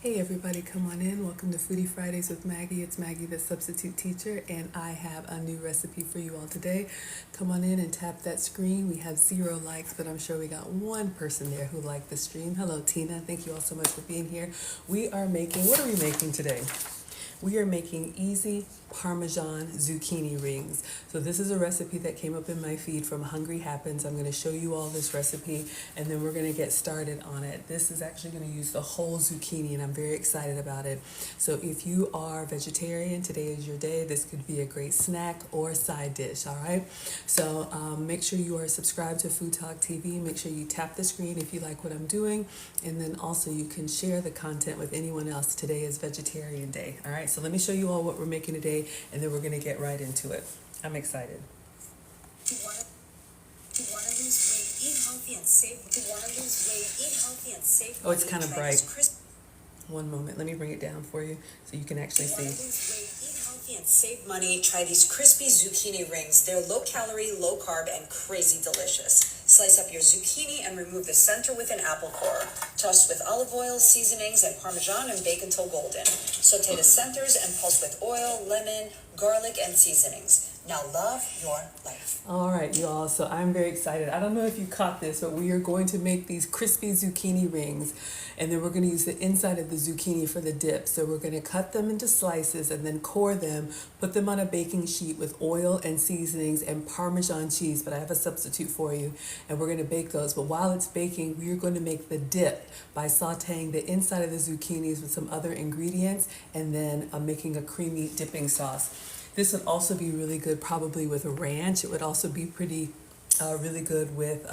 Hey everybody, come on in. Welcome to Foodie Fridays with Maggie. It's Maggie the Substitute Teacher, and I have a new recipe for you all today. Come on in and tap that screen. We have 0 likes, but I'm sure we got one person there who liked the stream. Hello, Tina. Thank you all so much for being here. What are we making today? We are making easy Parmesan Zucchini Rings. So this is a recipe that came up in my feed from Hungry Happens. I'm going to show you all this recipe and then we're going to get started on it. This is actually going to use the whole zucchini and I'm very excited about it. So if you are vegetarian, today is your day. This could be a great snack or side dish, all right? So make sure you are subscribed to FoodtokTV. Make sure you tap the screen if you like what I'm doing. And then also you can share the content with anyone else. Today is Vegetarian Day, all right? So let me show you all what we're making today, and then we're going to get right into it. I'm excited. You want to lose weight, eat healthy and save. You want to lose weight, eat healthy and save. Oh, it's kind of bright. One moment. Let me bring it down for you so you can actually see. You want to lose weight, eat healthy and save money. Try these crispy zucchini rings. They're low calorie, low carb, and crazy delicious. Slice up your zucchini and remove the center with an apple core. Toss with olive oil, seasonings, and Parmesan and bake until golden. Saute the centers and pulse with oil, lemon, garlic, and seasonings. Now love your life. All right, you all. So I'm very excited. I don't know if you caught this, but we are going to make these crispy zucchini rings, and then we're going to use the inside of the zucchini for the dip. So we're going to cut them into slices and then core them, put them on a baking sheet with oil and seasonings and Parmesan cheese, but I have a substitute for you, and we're going to bake those. But while it's baking, we are going to make the dip by sauteing the inside of the zucchinis with some other ingredients and then making a creamy dipping sauce. This would also be really good probably with a ranch. It would also be pretty really good with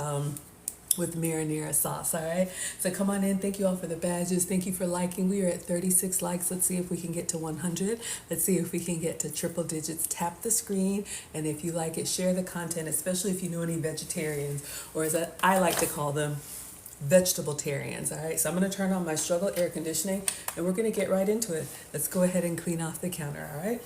marinara sauce, all right? So come on in. Thank you all for the badges. Thank you for liking. We are at 36 likes. Let's see if we can get to 100. Let's see if we can get to triple digits. Tap the screen, and if you like it, share the content, especially if you know any vegetarians, or as I like to call them, vegetable-tarians, all right? So I'm going to turn on my struggle air conditioning, and we're going to get right into it. Let's go ahead and clean off the counter, all right?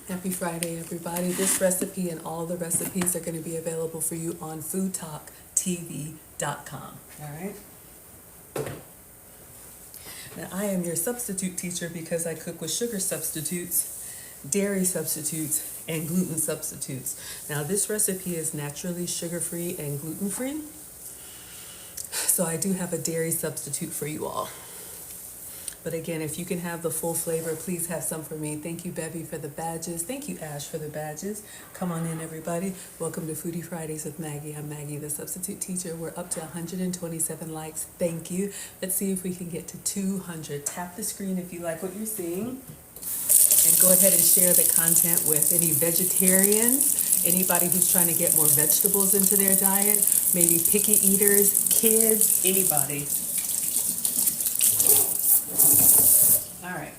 Happy Friday, everybody. This recipe and all the recipes are going to be available for you on FoodtokTV.com. All right? Now, I am your substitute teacher because I cook with sugar substitutes, dairy substitutes, and gluten substitutes. Now, this recipe is naturally sugar-free and gluten-free, so I do have a dairy substitute for you all. But again, if you can have the full flavor, please have some for me. Thank you, Bevy, for the badges. Thank you, Ash, for the badges. Come on in, everybody. Welcome to Foodie Fridays with Maggie. I'm Maggie, the Substitute Teacher. We're up to 127 likes. Thank you. Let's see if we can get to 200. Tap the screen if you like what you're seeing. And go ahead and share the content with any vegetarians, anybody who's trying to get more vegetables into their diet, maybe picky eaters, kids, anybody. All right.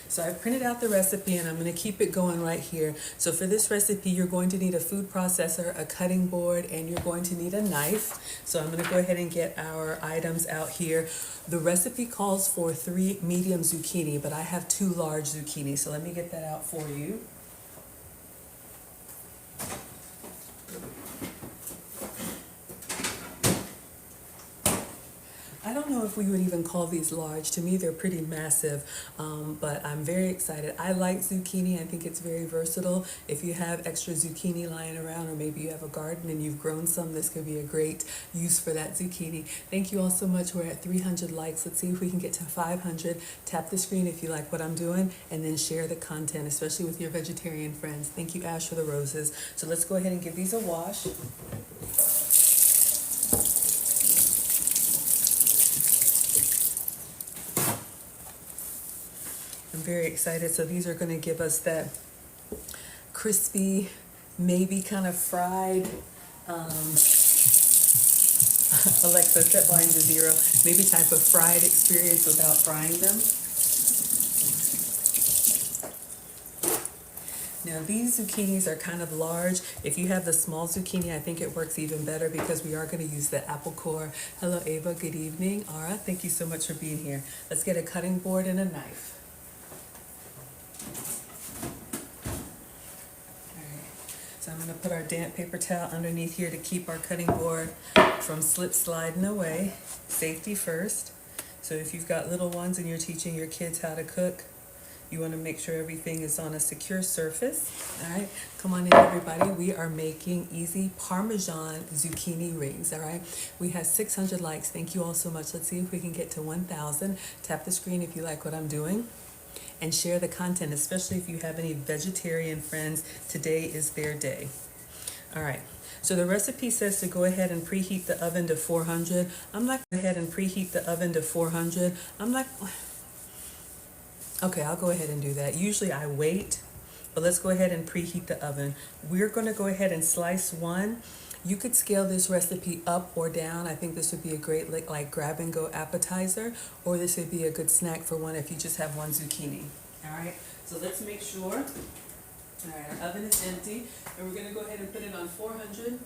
So I've printed out the recipe and I'm going to keep it going right here. So for this recipe, you're going to need a food processor, a cutting board, and you're going to need a knife. So I'm going to go ahead and get our items out here. The recipe calls for 3 medium zucchini, but I have 2 large zucchini. So let me get that out for you. I don't know if we would even call these large. To me, they're pretty massive, but I'm very excited. I like zucchini. I think it's very versatile. If you have extra zucchini lying around, or maybe you have a garden and you've grown some, this could be a great use for that zucchini. Thank you all so much. We're at 300 likes. Let's see if we can get to 500. Tap the screen if you like what I'm doing, and then share the content, especially with your vegetarian friends. Thank you, Ash, for the roses. So let's go ahead and give these a wash. I'm very excited. So these are going to give us that crispy, maybe kind of fried, Alexa, set volume to 0, maybe type of fried experience without frying them. Now these zucchinis are kind of large. If you have the small zucchini, I think it works even better because we are going to use the apple core. Hello, Ava. Good evening. Ara, thank you so much for being here. Let's get a cutting board and a knife. I'm going to put our damp paper towel underneath here to keep our cutting board from slip sliding away. Safety first. So if you've got little ones and you're teaching your kids how to cook, you want to make sure everything is on a secure surface. All right, come on in everybody. We are making easy Parmesan zucchini rings. All right, we have 600 likes. Thank you all so much. Let's see if we can get to 1,000. Tap the screen if you like what I'm doing. And share the content, especially if you have any vegetarian friends. Today is their day. All right, so the recipe says to go ahead and preheat the oven to 400. I'm like, go ahead and preheat the oven to 400. I'm like, okay, I'll go ahead and do that. Usually I wait, but let's go ahead and preheat the oven. We're gonna go ahead and slice one. You could scale this recipe up or down. I think this would be a great like grab and go appetizer, or this would be a good snack for one if you just have one zucchini. All right, so let's make sure. All right, our oven is empty, and we're gonna go ahead and put it on 400.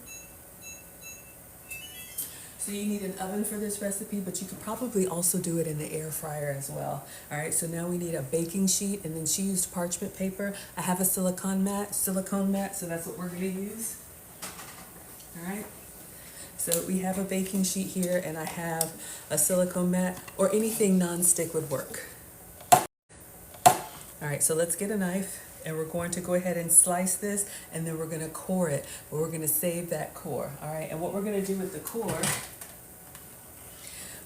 So you need an oven for this recipe, but you could probably also do it in the air fryer as well. All right, so now we need a baking sheet, and then she used parchment paper. I have a silicone mat, so that's what we're gonna use. All right, so we have a baking sheet here, and I have a silicone mat, or anything non-stick would work. All right, so let's get a knife, and we're going to go ahead and slice this, and then we're gonna core it, but we're gonna save that core. All right, and what we're gonna do with the core,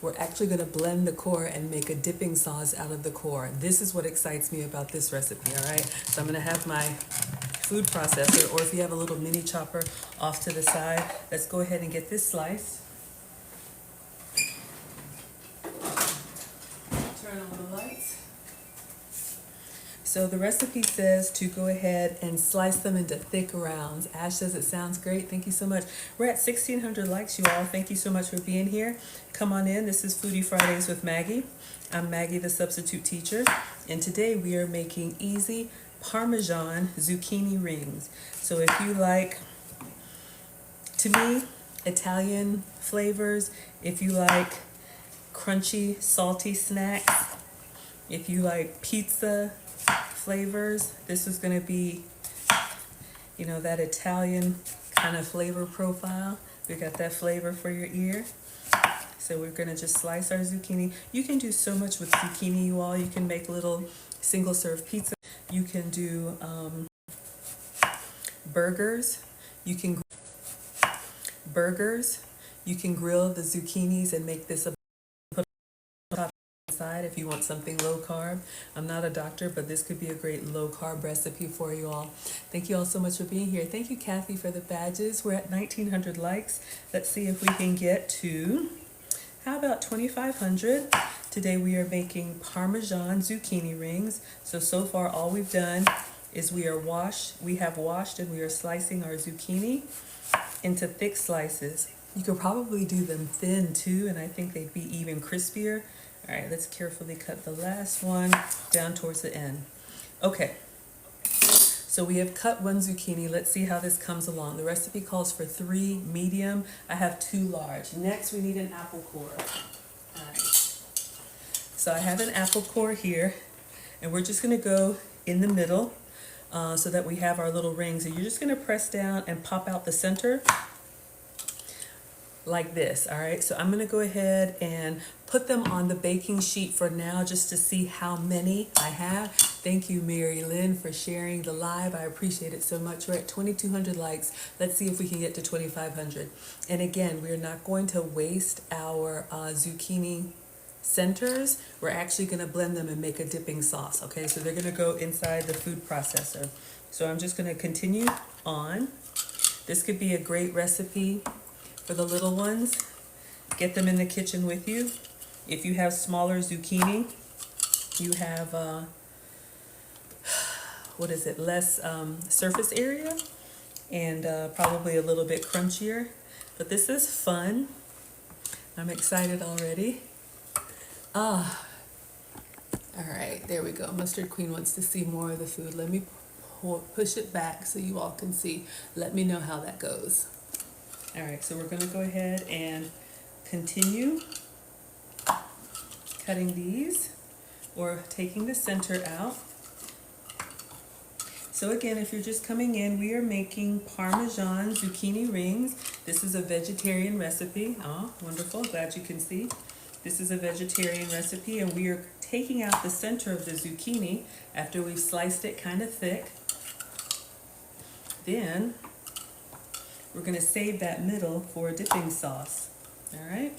we're actually gonna blend the core and make a dipping sauce out of the core. This is what excites me about this recipe, all right? So I'm gonna have my food processor, or if you have a little mini chopper off to the side, let's go ahead and get this sliced. Turn on the lights. So the recipe says to go ahead and slice them into thick rounds. Ash says it sounds great. Thank you so much. We're at 1,600 likes, you all. Thank you so much for being here. Come on in. This is Foodie Fridays with Maggie. I'm Maggie the Substitute Teacher, and today we are making easy Parmesan Zucchini Rings. So if you like, to me, Italian flavors, if you like crunchy, salty snacks, if you like pizza flavors, this is going to be, you know, that Italian kind of flavor profile. We got that flavor for your ear. So we're going to just slice our zucchini. You can do so much with zucchini, you all. You can make little single serve pizza. You can do burgers. You can grill the zucchinis and make this a side if you want something low carb. I'm not a doctor, but this could be a great low carb recipe for you all. Thank you all so much for being here. Thank you, Kathy, for the badges. We're at 1,900 likes. Let's see if we can get to, how about 2,500? Today we are making Parmesan zucchini rings. So far all we've done is we have washed and we are slicing our zucchini into thick slices. You could probably do them thin too, and I think they'd be even crispier. All right, let's carefully cut the last one down towards the end. Okay, so we have cut one zucchini. Let's see how this comes along. The recipe calls for 3 medium. I have 2 large. Next, we need an apple core. All right. So I have an apple core here, and we're just gonna go in the middle so that we have our little rings. And you're just gonna press down and pop out the center like this. All right, so I'm gonna go ahead and put them on the baking sheet for now just to see how many I have. Thank you, Mary Lynn, for sharing the live. I appreciate it so much. We're at 2,200 likes. Let's see if we can get to 2,500. And again, we're not going to waste our zucchini centers. We're actually gonna blend them and make a dipping sauce, okay? So they're gonna go inside the food processor. So I'm just gonna continue on. This could be a great recipe for the little ones. Get them in the kitchen with you. If you have smaller zucchini, you have, less surface area and probably a little bit crunchier. But this is fun. I'm excited already. All right, there we go. Mustard Queen wants to see more of the food. Let me push it back so you all can see. Let me know how that goes. All right, so we're gonna go ahead and continue cutting these or taking the center out. So again, if you're just coming in, we are making Parmesan Zucchini Rings. This is a vegetarian recipe. Oh, wonderful, glad you can see. This is a vegetarian recipe, and we are taking out the center of the zucchini after we've sliced it kind of thick. Then we're going to save that middle for a dipping sauce. All right,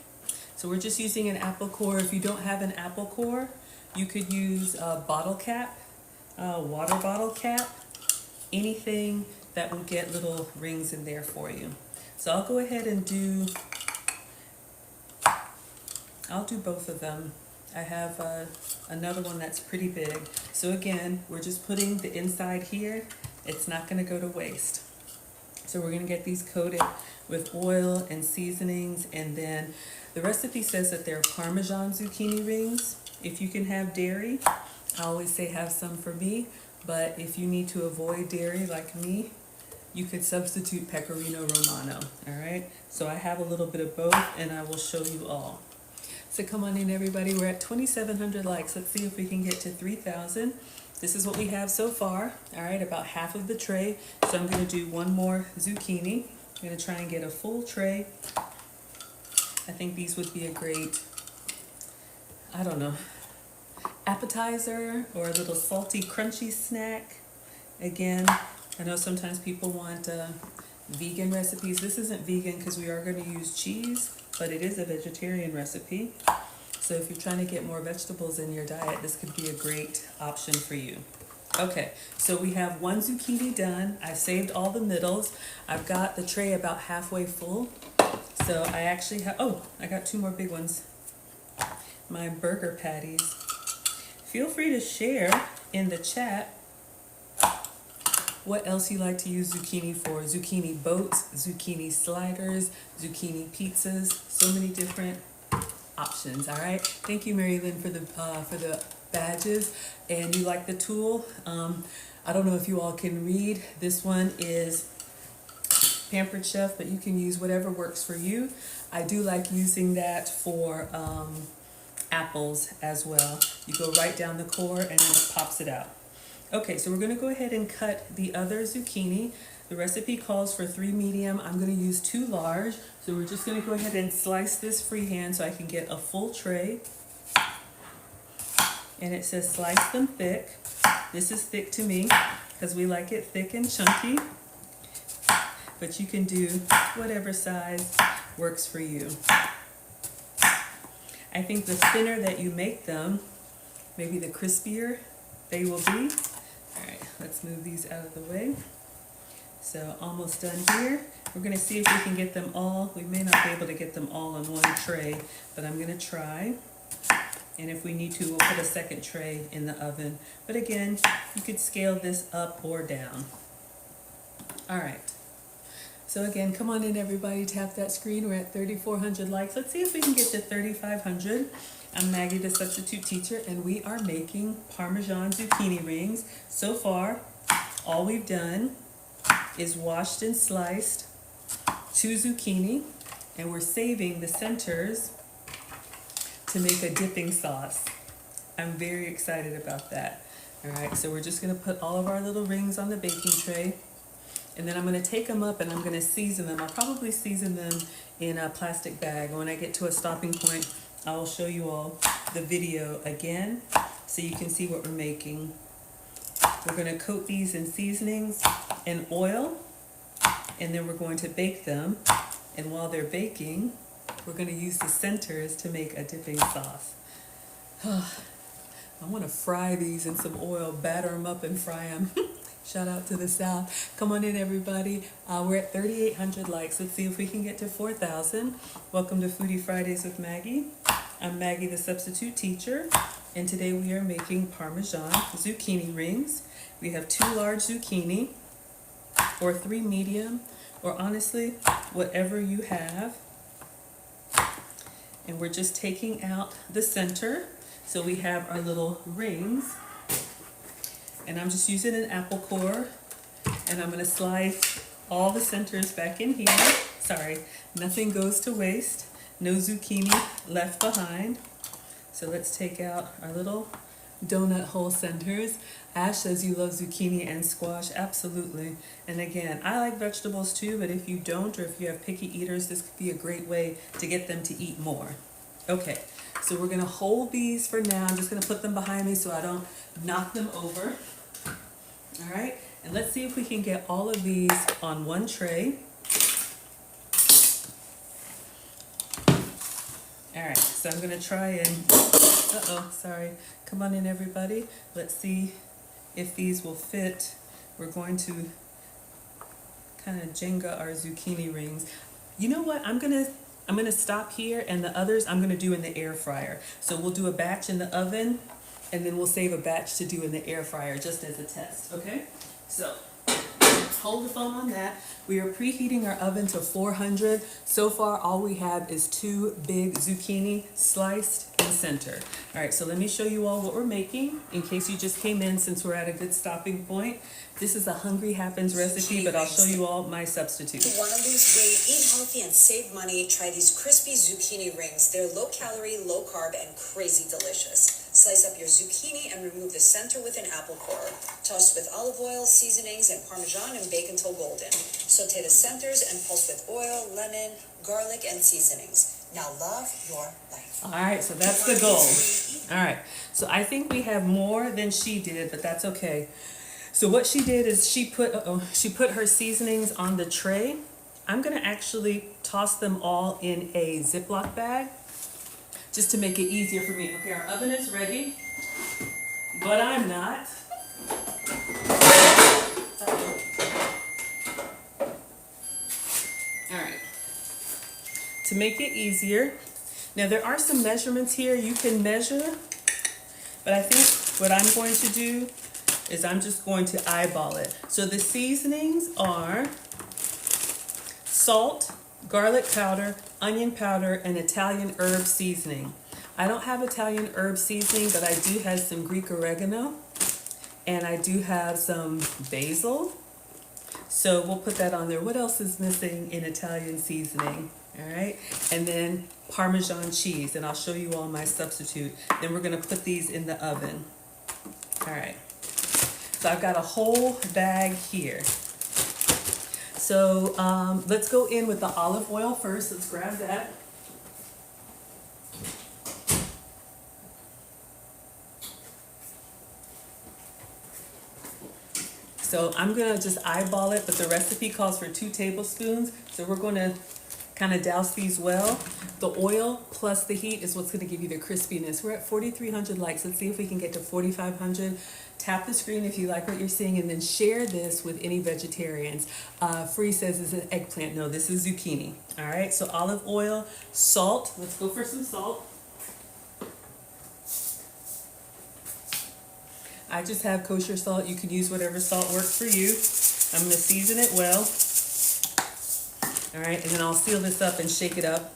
so we're just using an apple core. If you don't have an apple core, you could use a bottle cap, a water bottle cap, anything that will get little rings in there for you. So I'll go ahead and I'll do both of them. I have another one that's pretty big. So again, we're just putting the inside here. It's not going to go to waste. So we're going to get these coated with oil and seasonings, and then the recipe says that they're Parmesan zucchini rings. If you can have dairy, I always say have some for me, but if you need to avoid dairy like me, you could substitute Pecorino Romano. All right, so I have a little bit of both, and I will show you all. So come on in, everybody. We're at 2,700 likes. Let's see if we can get to 3,000. This is what we have so far. All right, about half of the tray. So I'm going to do one more zucchini. I'm going to try and get a full tray. I think these would be a great, I don't know, appetizer or a little salty, crunchy snack. Again, I know sometimes people want vegan recipes. This isn't vegan because we are going to use cheese, but it is a vegetarian recipe. So if you're trying to get more vegetables in your diet, this could be a great option for you. Okay, so we have one zucchini done. I saved all the middles. I've got the tray about halfway full. So I actually have, oh, I got two more big ones. My burger patties. Feel free to share in the chat what else you like to use zucchini for. Zucchini boats, zucchini sliders, zucchini pizzas, so many different options. All right, thank you, Mary Lynn, for the badges. And you like the tool. I don't know if you all can read. This one is Pampered Chef, but you can use whatever works for you. I do like using that for apples as well. You go right down the core and then it pops it out. Okay, so we're going to go ahead and cut the other zucchini. The recipe calls for 3 medium. I'm going to use 2 large. So we're just going to go ahead and slice this freehand so I can get a full tray. And it says slice them thick. This is thick to me because we like it thick and chunky. But you can do whatever size works for you. I think the thinner that you make them, maybe the crispier they will be. All right, let's move these out of the way. So almost done here. We're going to see if we can get them all. We may not be able to get them all on one tray, but I'm going to try. And if we need to, we'll put a second tray in the oven. But again, you could scale this up or down. All right. So again, come on in, everybody. Tap that screen. We're at 3,400 likes. Let's see if we can get to 3,500. I'm Maggie the Substitute Teacher, and we are making Parmesan Zucchini Rings. So far, all we've done is washed and sliced 2 zucchini, and we're saving the centers to make a dipping sauce. I'm very excited about that. All right, so we're just going to put all of our little rings on the baking tray, and then I'm going to take them up and I'm going to season them. I'll probably season them in a plastic bag. When I get to a stopping point, I will show you all the video again so you can see what we're making. We're going to coat these in seasonings and oil, and then we're going to bake them. And while they're baking, we're going to use the centers to make a dipping sauce. I want to fry these in some oil, batter them up and fry them. Shout out to the South. Come on in, everybody. We're at 3,800 likes. Let's see if we can get to 4,000. Welcome to Foodie Fridays with Maggie. I'm Maggie the Substitute Teacher, and today we are making Parmesan Zucchini Rings. We have 2 large zucchini, or 3 medium, or honestly, whatever you have. And we're just taking out the center. So we have our little rings. And I'm just using an apple core. And I'm going to slide all the centers back in here. Sorry, nothing goes to waste. No zucchini left behind. So let's take out our little donut hole centers. Ash says you love zucchini and squash. Absolutely. And again, I like vegetables too, but if you don't, or if you have picky eaters, this could be a great way to get them to eat more. Okay, so we're gonna hold these for now. I'm just gonna put them behind me so I don't knock them over. All right, and let's see if we can get all of these on one tray. All right, so I'm gonna try and, sorry. Come on in, everybody. Let's see if these will fit. We're going to kind of Jenga our zucchini rings. You know what? I'm gonna stop here, and the others I'm gonna do in the air fryer. So we'll do a batch in the oven, and then we'll save a batch to do in the air fryer just as a test. Okay? So hold the phone on that. We are preheating our oven to 400. So far, all we have is 2 big zucchini sliced and center. All right, so let me show you all what we're making in case you just came in, since we're at a good stopping point. This is a Hungry Happens recipe, but I'll show you all my substitute. If you want to lose weight, eat healthy, and save money, try these crispy zucchini rings. They're low calorie, low carb, and crazy delicious. Slice up your zucchini and remove the center with an apple core. Toss with olive oil, seasonings, and Parmesan, and bake until golden. Saute the centers and pulse with oil, lemon, garlic, and seasonings. Now love your life. All right, so that's the goal. All right, so I think we have more than she did, but that's okay. So what she did is she put her seasonings on the tray. I'm gonna actually toss them all in a Ziploc bag just to make it easier for me. Okay, our oven is ready, but I'm not. All right, to make it easier, now there are some measurements here you can measure, but I think what I'm going to do is I'm just going to eyeball it. So the seasonings are salt, garlic powder, onion powder, and Italian herb seasoning. I don't have Italian herb seasoning, but I do have some Greek oregano, and I do have some basil. So we'll put that on there. What else is missing in Italian seasoning? All right, and then Parmesan cheese, and I'll show you all my substitute. Then we're gonna put these in the oven. All right. So I've got a whole bag here. So let's go in with the olive oil first. Let's grab that. So I'm gonna just eyeball it, but the recipe calls for 2 tablespoons. So we're gonna kind of douse these well. The oil plus the heat is what's gonna give you the crispiness. We're at 4,300 likes. Let's see if we can get to 4,500. Tap the screen if you like what you're seeing, and then share this with any vegetarians. Free says it's an eggplant. No, this is zucchini. All right, so olive oil, salt. Let's go for some salt. I just have kosher salt. You can use whatever salt works for you. I'm gonna season it well. All right, and then I'll seal this up and shake it up.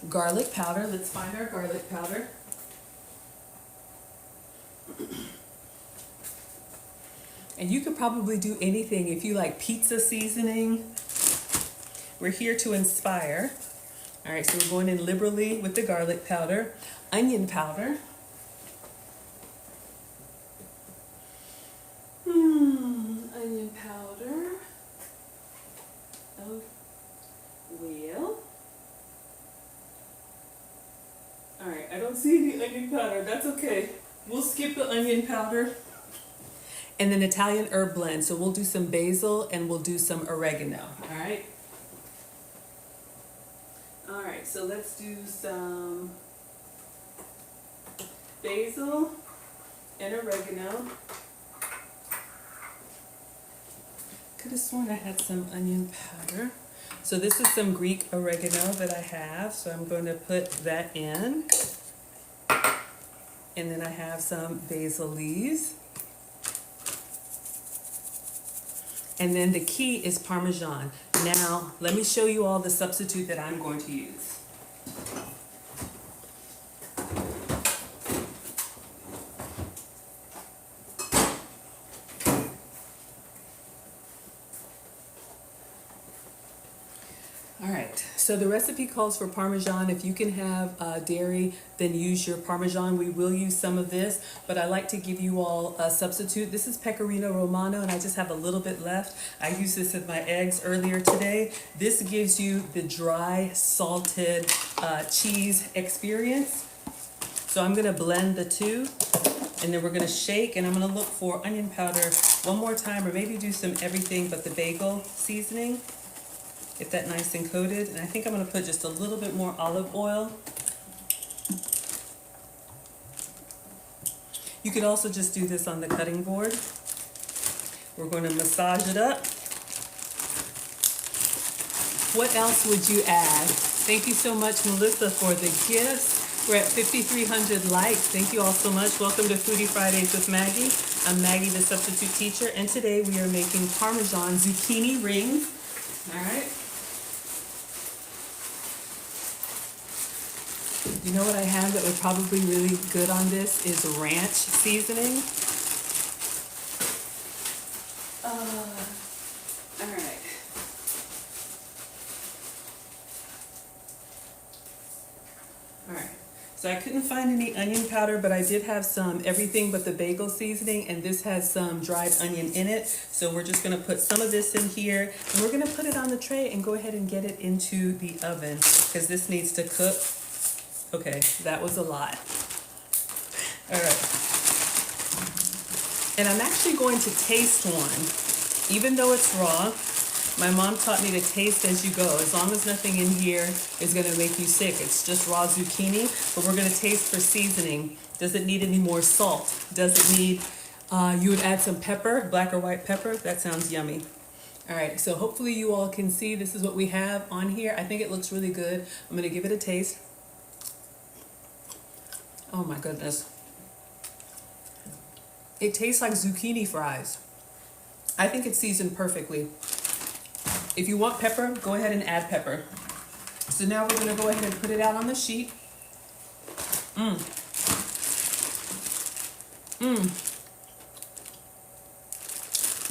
Garlic powder. Let's find our garlic powder. And you could probably do anything if you like pizza seasoning. We're here to inspire. All right, so we're going in liberally with the garlic powder. Onion powder. Onion powder. Oh, well. All right, I don't see any onion powder. That's okay. We'll skip the onion powder. And then Italian herb blend. So we'll do some basil and we'll do some oregano. All right. All right, so let's do some basil and oregano. Could have sworn I had some onion powder. So this is some Greek oregano that I have. So I'm going to put that in. And then I have some basil leaves. And then the key is Parmesan. Now, let me show you all the substitute that I'm going to use. All right, so the recipe calls for Parmesan. If you can have dairy, then use your Parmesan. We will use some of this, but I like to give you all a substitute. This is Pecorino Romano, and I just have a little bit left. I used this in my eggs earlier today. This gives you the dry, salted cheese experience. So I'm gonna blend the two, and then we're gonna shake, and I'm gonna look for onion powder one more time, or maybe do some everything but the bagel seasoning. Get that nice and coated. And I think I'm gonna put just a little bit more olive oil. You could also just do this on the cutting board. We're gonna massage it up. What else would you add? Thank you so much, Melissa, for the gifts. We're at 5,300 likes. Thank you all so much. Welcome to Foodie Fridays with Maggie. I'm Maggie the Substitute Teacher, and today we are making Parmesan Zucchini Rings. All right. You know what I have that would probably be really good on this is ranch seasoning. All right. All right. So I couldn't find any onion powder, but I did have some everything but the bagel seasoning, and this has some dried onion in it. So we're just gonna put some of this in here, and we're gonna put it on the tray and go ahead and get it into the oven because this needs to cook. Okay, that was a lot. All right. And I'm actually going to taste one. Even though it's raw, my mom taught me to taste as you go. As long as nothing in here is gonna make you sick. It's just raw zucchini, but we're gonna taste for seasoning. Does it need any more salt? Does it need, you would add some pepper, black or white pepper? That sounds yummy. All right, so hopefully you all can see this is what we have on here. I think it looks really good. I'm gonna give it a taste. Oh my goodness. It tastes like zucchini fries. I think it's seasoned perfectly. If you want pepper, go ahead and add pepper. So now we're gonna go ahead and put it out on the sheet.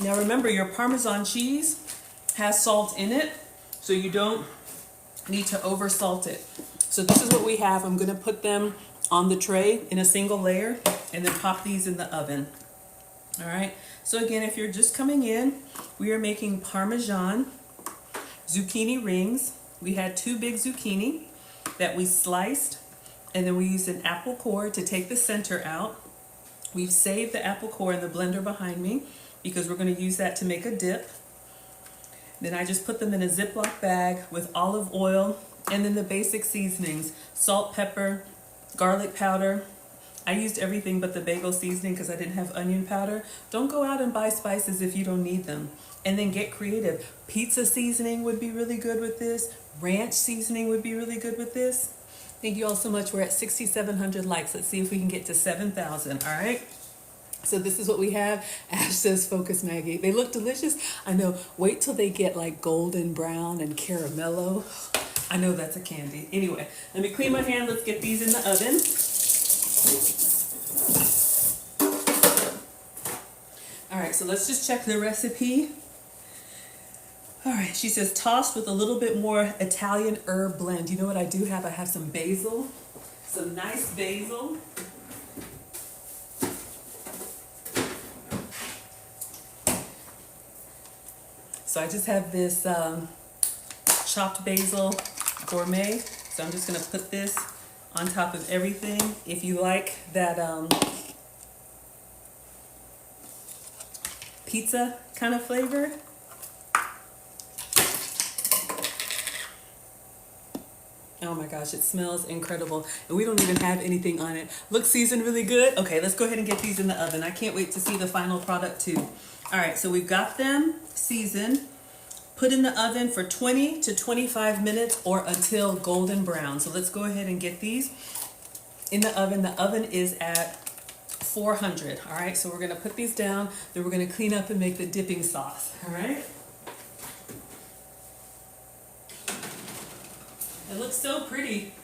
Now remember, your Parmesan cheese has salt in it, so you don't need to over salt it. So this is what we have. I'm gonna put them on the tray in a single layer and then pop these in the oven. All right, so again, if you're just coming in, we are making Parmesan Zucchini Rings. We had 2 big zucchini that we sliced, and then we used an apple core to take the center out. We've saved the apple core in the blender behind me because we're gonna use that to make a dip. Then I just put them in a Ziploc bag with olive oil and then the basic seasonings, salt, pepper, garlic powder. I used everything but the bagel seasoning because I didn't have onion powder. Don't go out and buy spices if you don't need them. And then get creative. Pizza seasoning would be really good with this. Ranch seasoning would be really good with this. Thank you all so much. We're at 6,700 likes. Let's see if we can get to 7,000, all right? So this is what we have. Ash says, focus, Maggie. They look delicious. I know. Wait till they get like golden brown and caramello. I know that's a candy. Anyway, let me clean my hand. Let's get these in the oven. All right, so let's just check the recipe. All right, she says tossed with a little bit more Italian herb blend. You know what I do have? I have some basil, some nice basil. So I just have this chopped basil gourmet. So I'm just gonna put this on top of everything. If you like that pizza kind of flavor. Oh my gosh, it smells incredible. And we don't even have anything on it. Looks seasoned really good. Okay, let's go ahead and get these in the oven. I can't wait to see the final product too. All right, so we've got them seasoned. Put in the oven for 20 to 25 minutes or until golden brown. So let's go ahead and get these in the oven. The oven is at 400. All right, so we're gonna put these down. Then we're gonna clean up and make the dipping sauce. All right. It looks so pretty.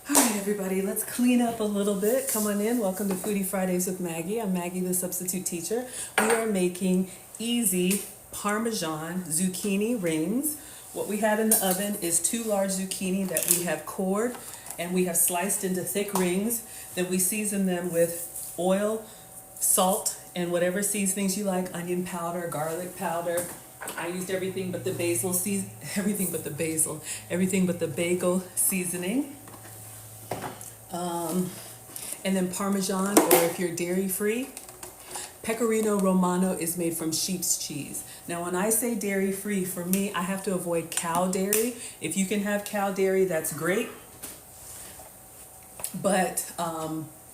All right, everybody, let's clean up a little bit. Come on in. Welcome to Foodie Fridays with Maggie. I'm Maggie the Substitute Teacher. We are making easy Parmesan Zucchini Rings. What we have in the oven is 2 large zucchini that we have cored and we have sliced into thick rings. Then we season them with oil, salt, and whatever seasonings you like, onion powder, garlic powder. I used everything but the bagel seasoning. And then Parmesan, or if you're dairy free, Pecorino Romano is made from sheep's cheese. Now when I say dairy free, for me, I have to avoid cow dairy. If you can have cow dairy, that's great. But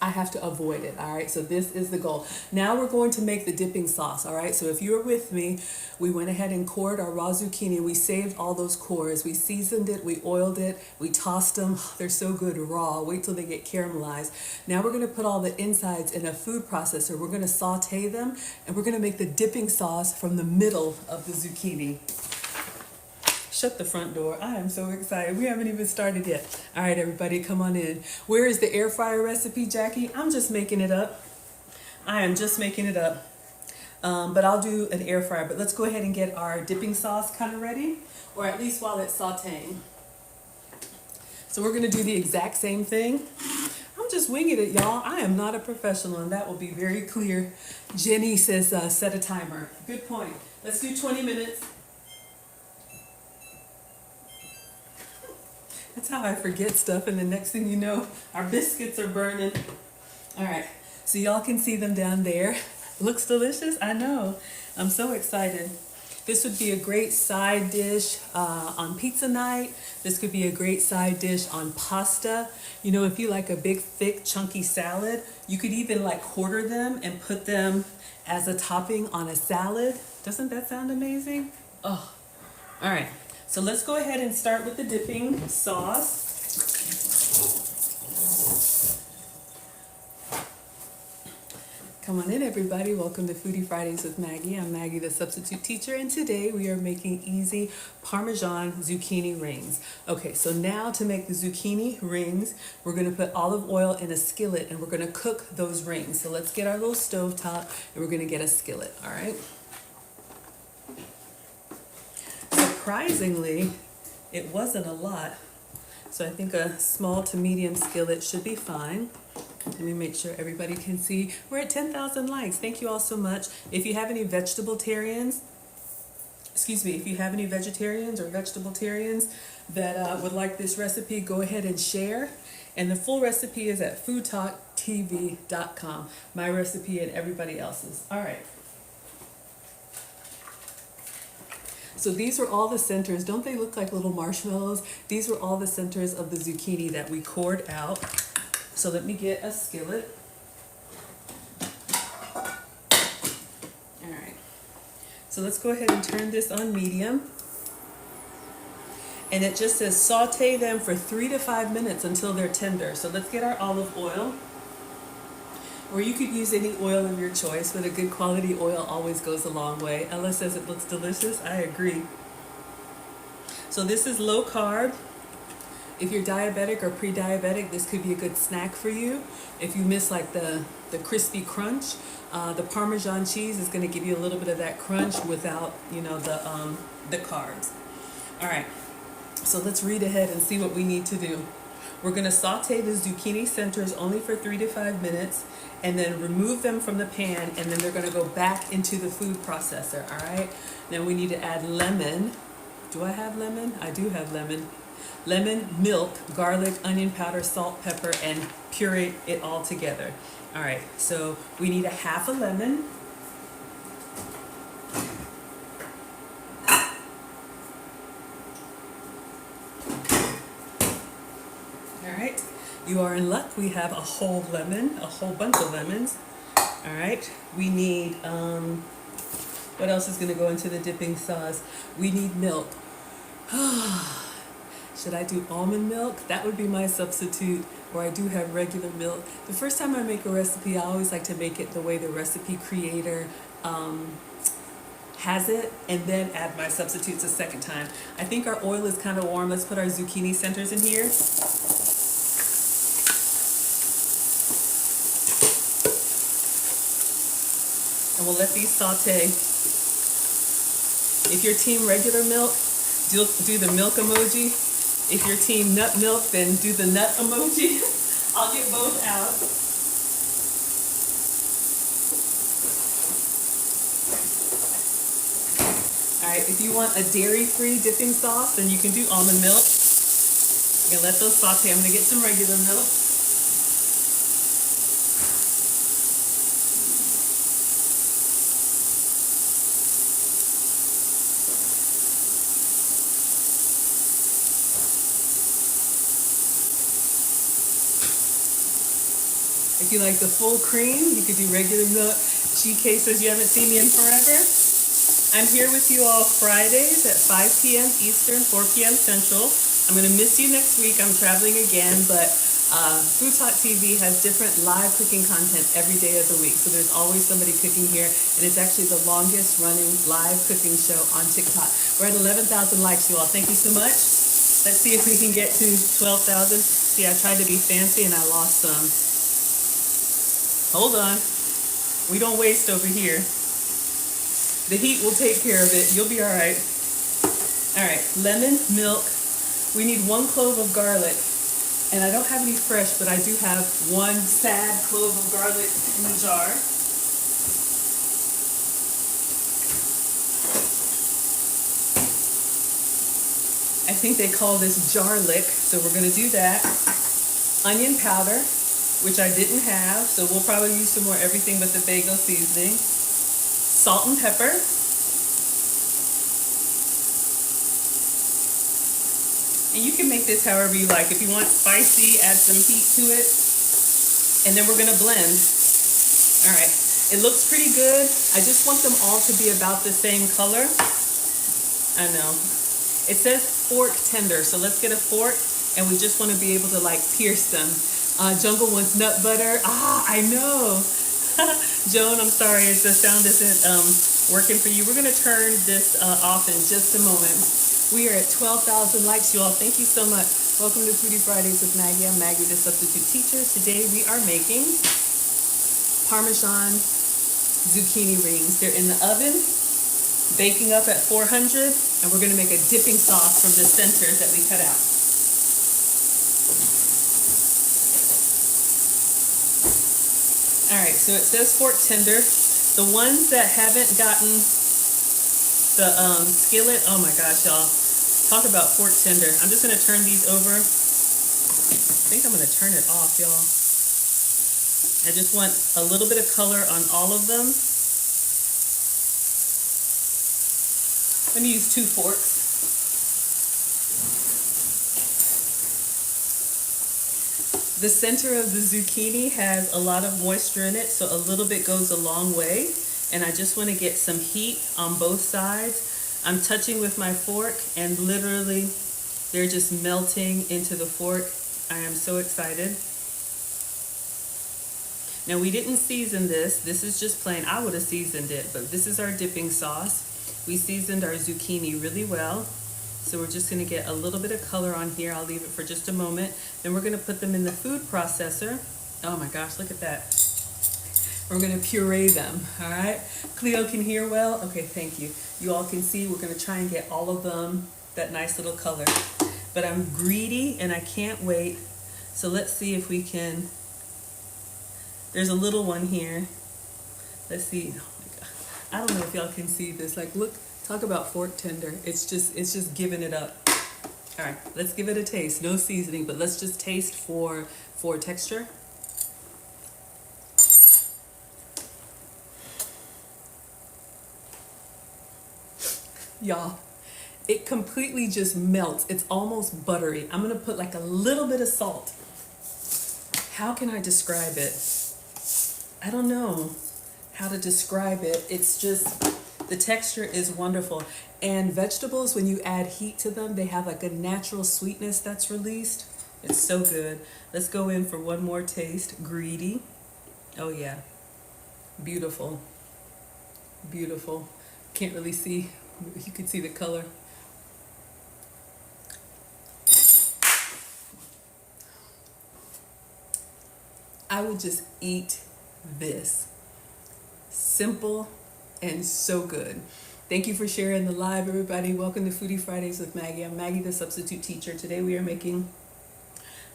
I have to avoid it, all right? So this is the goal. Now we're going to make the dipping sauce, all right? So if you're with me, we went ahead and cored our raw zucchini. We saved all those cores. We seasoned it, we oiled it, we tossed them. They're so good raw. Wait till they get caramelized. Now we're gonna put all the insides in a food processor. We're gonna saute them, and we're gonna make the dipping sauce from the middle of the zucchini. Shut the front door. I am so excited. We haven't even started yet. All right, everybody, come on in. Where is the air fryer recipe, Jackie? I'm just making it up. I am just making it up. But I'll do an air fryer. But let's go ahead and get our dipping sauce kind of ready, or at least while it's sauteing. So we're going to do the exact same thing. I'm just winging it, y'all. I am not a professional, and that will be very clear. Jenny says set a timer. Good point. Let's do 20 minutes. That's how I forget stuff, and the next thing you know, our biscuits are burning. All right, so y'all can see them down there. Looks delicious, I know. I'm so excited. This would be a great side dish on pizza night. This could be a great side dish on pasta. You know, if you like a big, thick, chunky salad, you could even like quarter them and put them as a topping on a salad. Doesn't that sound amazing? Oh, all right. So let's go ahead and start with the dipping sauce. Come on in, everybody. Welcome to Foodie Fridays with Maggie. I'm Maggie the Substitute Teacher, and today we are making easy Parmesan Zucchini Rings. Okay, so now to make the zucchini rings, we're going to put olive oil in a skillet and we're going to cook those rings. So let's get our little stove top and we're going to get a skillet, all right? Surprisingly, it wasn't a lot, so I think a small to medium skillet should be fine. Let me make sure everybody can see. We're at 10,000 likes. Thank you all so much. If you have any vegetarians or vegetarians that would like this recipe, go ahead and share. And the full recipe is at FoodtokTV.com. My recipe and everybody else's. All right. So these were all the centers. Don't they look like little marshmallows? These were all the centers of the zucchini that we cored out. So let me get a skillet. All right. So let's go ahead and turn this on medium. And it just says saute them for 3 to 5 minutes until they're tender. So let's get our olive oil. Or you could use any oil of your choice, but a good quality oil always goes a long way. Ella says it looks delicious. I agree. So this is low carb. If you're diabetic or pre-diabetic, this could be a good snack for you. If you miss like the crispy crunch, the Parmesan cheese is going to give you a little bit of that crunch without, you know, the carbs. All right. So let's read ahead and see what we need to do. We're going to saute the zucchini centers only for 3 to 5 minutes and then remove them from the pan, and then they're going to go back into the food processor, all right? Then we need to add lemon. Do I have lemon? I do have lemon. Lemon, milk, garlic, onion powder, salt, pepper, and puree it all together. All right, so we need a half a lemon. You are in luck. We have a whole lemon, a whole bunch of lemons. All right. We need, what else is going to go into the dipping sauce? We need milk. Should I do almond milk? That would be my substitute, or I do have regular milk. The first time I make a recipe, I always like to make it the way the recipe creator has it, and then add my substitutes a second time. I think our oil is kind of warm. Let's put our zucchini centers in here. and we'll let these saute. If you're team regular milk, do the milk emoji. If you're team nut milk, then do the nut emoji. I'll get both out. All right, if you want a dairy-free dipping sauce, then you can do almond milk. You can let those saute. I'm gonna get some regular milk. If you like the full cream, you could do regular milk. GK says you haven't seen me in forever. I'm here with you all Fridays at 5 p.m. Eastern, 4 p.m. Central. I'm going to miss you next week. I'm traveling again, but FoodtokTV has different live cooking content every day of the week. So there's always somebody cooking here, and it's actually the longest running live cooking show on TikTok. We're at 11,000 likes, you all. Thank you so much. Let's see if we can get to 12,000. See, I tried to be fancy and I lost some. Hold on. We don't waste over here. The heat will take care of it. You'll be all right. All right, lemon, milk. We need 1 clove of garlic. And I don't have any fresh, but I do have 1 sad clove of garlic in the jar. I think they call this garlic, so we're gonna do that. Onion powder, which I didn't have, so we'll probably use some more everything but the bagel seasoning. Salt and pepper. And you can make this however you like. If you want spicy, add some heat to it. And then we're gonna blend. All right, it looks pretty good. I just want them all to be about the same color. I know. It says fork tender, so let's get a fork, and we just wanna be able to like pierce them. Jungle wants nut butter. I know. Joan, I'm sorry, the sound isn't working for you. We're gonna turn this off in just a moment. We are at 12,000 likes, you all. Thank you so much. Welcome to Foodie Fridays with Maggie. I'm Maggie the Substitute Teacher. Today we are making Parmesan Zucchini Rings. They're in the oven, baking up at 400, and we're gonna make a dipping sauce from the centers that we cut out. All right, so it says fork tender. The ones that haven't gotten the skillet, oh my gosh, y'all. Talk about fork tender. I'm just gonna turn these over. I think I'm gonna turn it off, y'all. I just want a little bit of color on all of them. Let me use 2 forks. The center of the zucchini has a lot of moisture in it, so a little bit goes a long way. And I just want to get some heat on both sides. I'm touching with my fork, and literally they're just melting into the fork. I am so excited. Now we didn't season this. This is just plain. I would have seasoned it, but this is our dipping sauce. We seasoned our zucchini really well. So we're just gonna get a little bit of color on here. I'll leave it for just a moment. Then we're gonna put them in the food processor. Oh my gosh, look at that. We're gonna puree them, all right? Cleo can hear well? Okay, thank you. You all can see we're gonna try and get all of them that nice little color. But I'm greedy and I can't wait. So let's see if we can, there's a little one here. Let's see, oh my God. I don't know if y'all can see this. Like, look, talk about fork tender. It's just giving it up. All right, let's give it a taste. No seasoning, but let's just taste for texture. Y'all, it completely just melts. It's almost buttery. I'm gonna put like a little bit of salt. How can I describe it? I don't know how to describe it. It's just, the texture is wonderful. And vegetables, when you add heat to them, they have like a natural sweetness that's released. It's so good. Let's go in for one more taste. Greedy. Oh yeah. Beautiful. Beautiful. Can't really see. You can see the color. I would just eat this. Simple, and so good. Thank you for sharing the live, everybody. Welcome to Foodie Fridays with Maggie. I'm Maggie the Substitute Teacher. Today we are making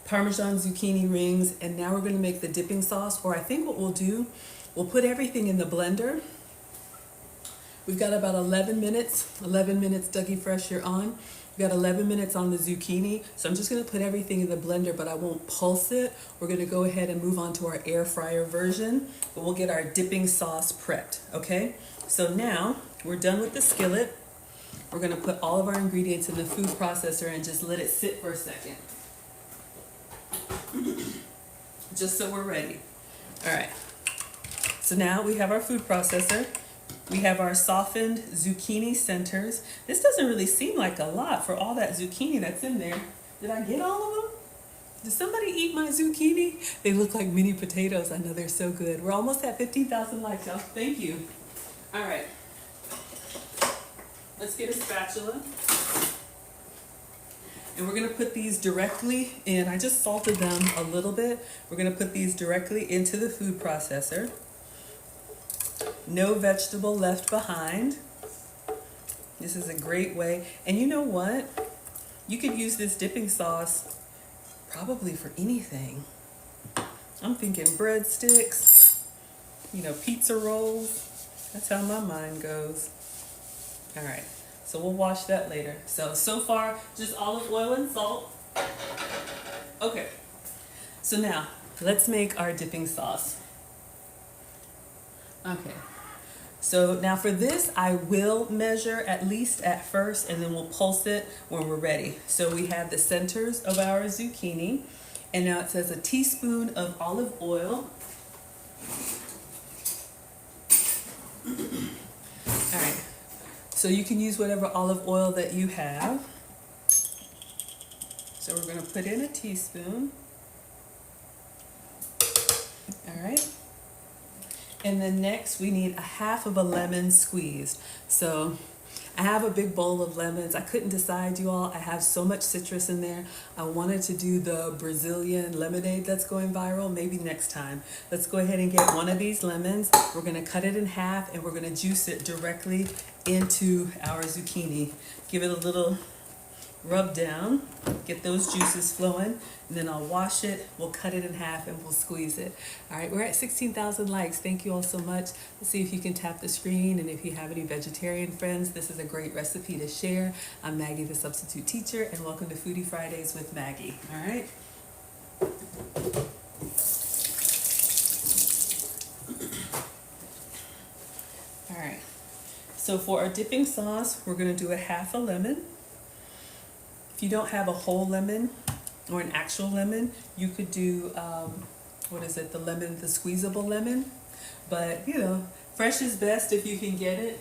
Parmesan Zucchini Rings, and now we're going to make the dipping sauce, or I think what we'll do, we'll put everything in the blender. We've got about 11 minutes, Dougie Fresh, you're on. We've got 11 minutes on the zucchini, so I'm just going to put everything in the blender, but I won't pulse it. We're going to go ahead and move on to our air fryer version, but we'll get our dipping sauce prepped, okay? So now we're done with the skillet. We're going to put all of our ingredients in the food processor and just let it sit for a second. Just so we're ready. All right. So now we have our food processor. We have our softened zucchini centers. This doesn't really seem like a lot for all that zucchini that's in there. Did I get all of them? Did somebody eat my zucchini? They look like mini potatoes. I know they're so good. We're almost at 15,000 likes, y'all. Thank you. All right. Let's get a spatula. And we're going to put these directly in. I just salted them a little bit. We're going to put these directly into the food processor. No vegetable left behind. This is a great way. And you know what? You could use this dipping sauce probably for anything. I'm thinking breadsticks, pizza rolls. That's how my mind goes. All right, so we'll wash that later. So far, just olive oil and salt. Okay, so now let's make our dipping sauce. Okay, so now for this, I will measure at least at first, and then we'll pulse it when we're ready. So we have the centers of our zucchini, and now it says a teaspoon of olive oil. All right, so you can use whatever olive oil that you have. So we're going to put in a teaspoon. All right. And then next we need a half of a lemon squeezed. So I have a big bowl of lemons. I couldn't decide, you all. I have so much citrus in there. I wanted to do the Brazilian lemonade that's going viral. Maybe next time. Let's go ahead and get one of these lemons. We're going to cut it in half and we're going to juice it directly into our zucchini. Give it a little rub down, get those juices flowing, and then I'll wash it, we'll cut it in half, and we'll squeeze it. All right, we're at 16,000 likes. Thank you all so much. Let's see if you can tap the screen, and if you have any vegetarian friends, this is a great recipe to share. I'm Maggie the Substitute Teacher, and welcome to Foodie Fridays with Maggie. All right. All right, so for our dipping sauce, we're going to do a half a lemon. If you don't have a whole lemon or an actual lemon, you could do, the lemon, the squeezable lemon. But, fresh is best if you can get it.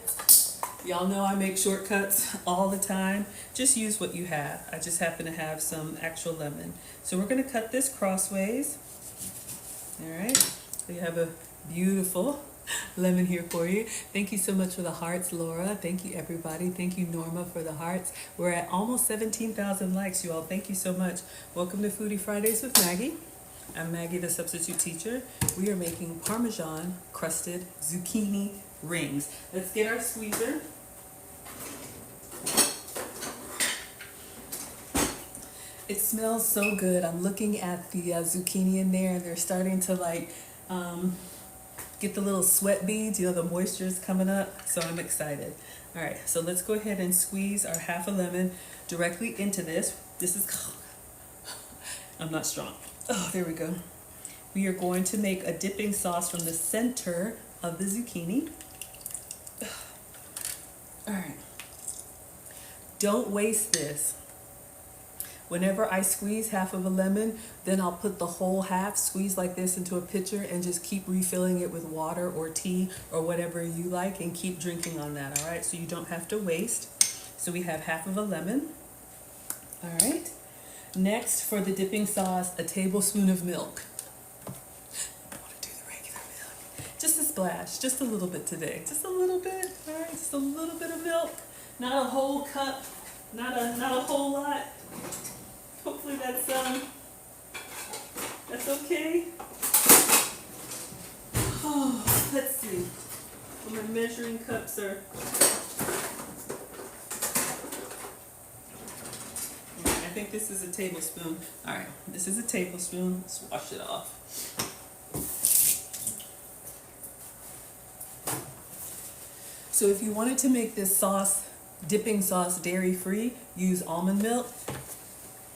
Y'all know I make shortcuts all the time. Just use what you have. I just happen to have some actual lemon. So we're going to cut this crossways. All right. So you have a beautiful lemon here for you. Thank you so much for the hearts, Laura. Thank you, everybody. Thank you, Norma, for the hearts. We're at almost 17,000 likes, you all. Thank you so much. Welcome to Foodie Fridays with Maggie. I'm Maggie the Substitute Teacher. We are making Parmesan crusted zucchini rings. Let's get our squeezer. It smells so good. I'm looking at the zucchini in there, and they're starting to get the little sweat beads, the moisture is coming up, so I'm excited. All right, so let's go ahead and squeeze our half a lemon directly into this. I'm not strong. Oh, there we go. We are going to make a dipping sauce from the center of the zucchini. All right. Don't waste this. Whenever I squeeze half of a lemon, then I'll put the whole half, squeeze like this, into a pitcher and just keep refilling it with water or tea or whatever you like, and keep drinking on that, all right? So you don't have to waste. So we have half of a lemon. All right. Next, for the dipping sauce, a tablespoon of milk. I want to do the regular milk. Just a splash, just a little bit today. Just a little bit, all right? Just a little bit of milk. Not a whole cup, not a whole lot. Hopefully that's okay. Oh, let's see. My measuring cups are. I think this is a tablespoon. All right, this is a tablespoon. Let's wash it off. So if you wanted to make this sauce, dipping sauce, dairy-free, use almond milk.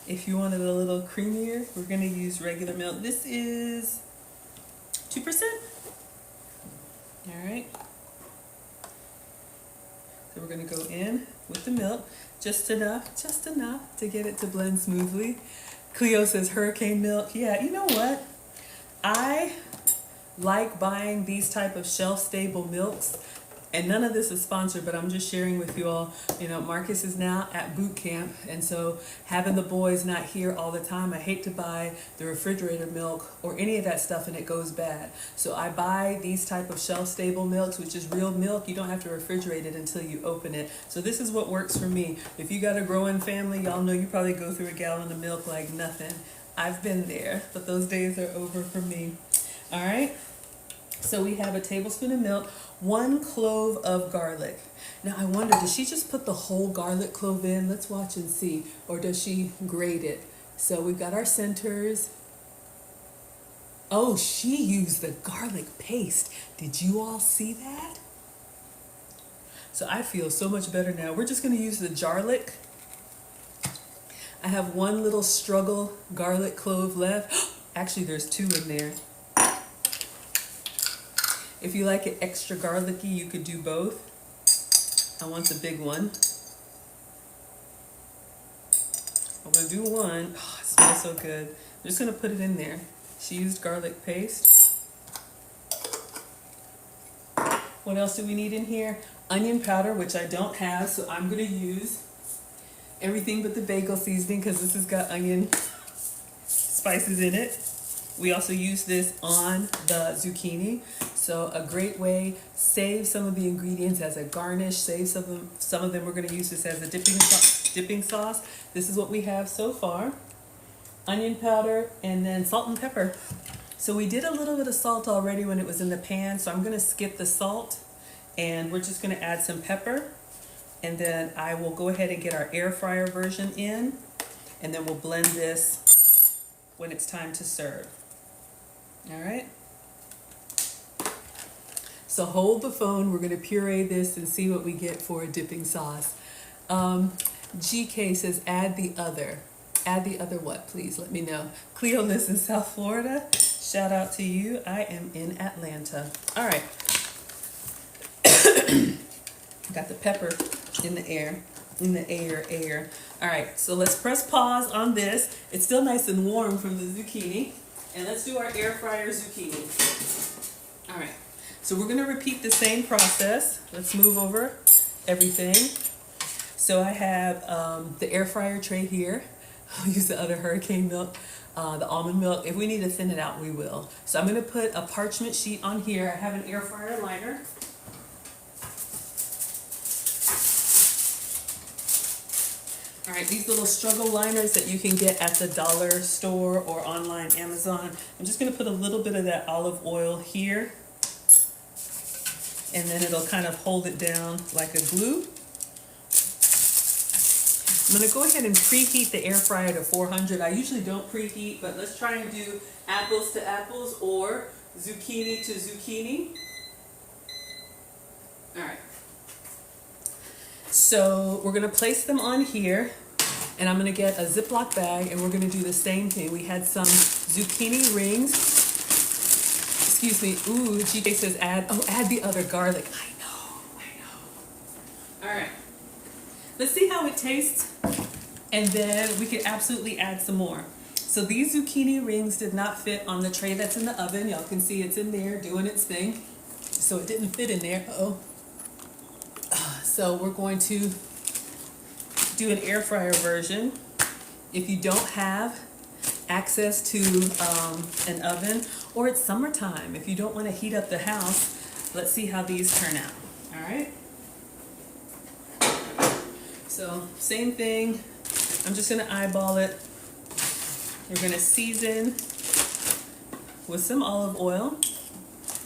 If you wanted a little creamier, we're gonna use regular milk. This is 2%. All right. So we're gonna go in with the milk, just enough to get it to blend smoothly. Cleo says hurricane milk. Yeah, you know what? I like buying these type of shelf-stable milks. And none of this is sponsored, but I'm just sharing with you all, you know, Marcus is now at boot camp. And so having the boys not here all the time, I hate to buy the refrigerator milk or any of that stuff and it goes bad. So I buy these type of shelf-stable milks, which is real milk. You don't have to refrigerate it until you open it. So this is what works for me. If you got a growing family, y'all know you probably go through a gallon of milk like nothing. I've been there, but those days are over for me. All right. So we have a tablespoon of milk, 1 clove of garlic. Now I wonder, does she just put the whole garlic clove in? Let's watch and see. Or does she grate it? So we've got our centers. Oh, she used the garlic paste. Did you all see that? So I feel so much better now. We're just gonna use the jarlic. I have 1 little struggle garlic clove left. Actually, there's 2 in there. If you like it extra garlicky, you could do both. I want the big one. I'm gonna do 1. Oh, it smells so good. I'm just gonna put it in there. She used garlic paste. What else do we need in here? Onion powder, which I don't have, so I'm gonna use everything but the bagel seasoning because this has got onion spices in it. We also use this on the zucchini. So a great way, save some of the ingredients as a garnish, save some of them we're gonna use this as a dipping sauce. This is what we have so far. Onion powder and then salt and pepper. So we did a little bit of salt already when it was in the pan, so I'm gonna skip the salt and we're just gonna add some pepper. And then I will go ahead and get our air fryer version in and then we'll blend this when it's time to serve. All right. So hold the phone. We're going to puree this and see what we get for a dipping sauce. GK says add the other. Add the other what, please? Let me know. Cleo lives in South Florida. Shout out to you. I am in Atlanta. All right. Got the pepper in the air. All right, so let's press pause on this. It's still nice and warm from the zucchini. And let's do our air fryer zucchini. All right, so we're gonna repeat the same process. Let's move over everything. So I have the air fryer tray here. I'll use the other hurricane milk, the almond milk. If we need to thin it out, we will. So I'm gonna put a parchment sheet on here. I have an air fryer liner. All right, these little struggle liners that you can get at the dollar store or online Amazon. I'm just gonna put a little bit of that olive oil here and then it'll kind of hold it down like a glue. I'm gonna go ahead and preheat the air fryer to 400. I usually don't preheat, but let's try and do apples to apples or zucchini to zucchini. All right. So we're gonna place them on here and I'm gonna get a Ziploc bag and we're gonna do the same thing. We had some zucchini rings. Excuse me, ooh, GK says add the other garlic. I know. All right, let's see how it tastes and then we could absolutely add some more. So these zucchini rings did not fit on the tray that's in the oven. Y'all can see it's in there doing its thing. So it didn't fit in there, So we're going to do an air fryer version. If you don't have access to an oven, or it's summertime, if you don't want to heat up the house, let's see how these turn out. All right. So same thing. I'm just gonna eyeball it. We're gonna season with some olive oil.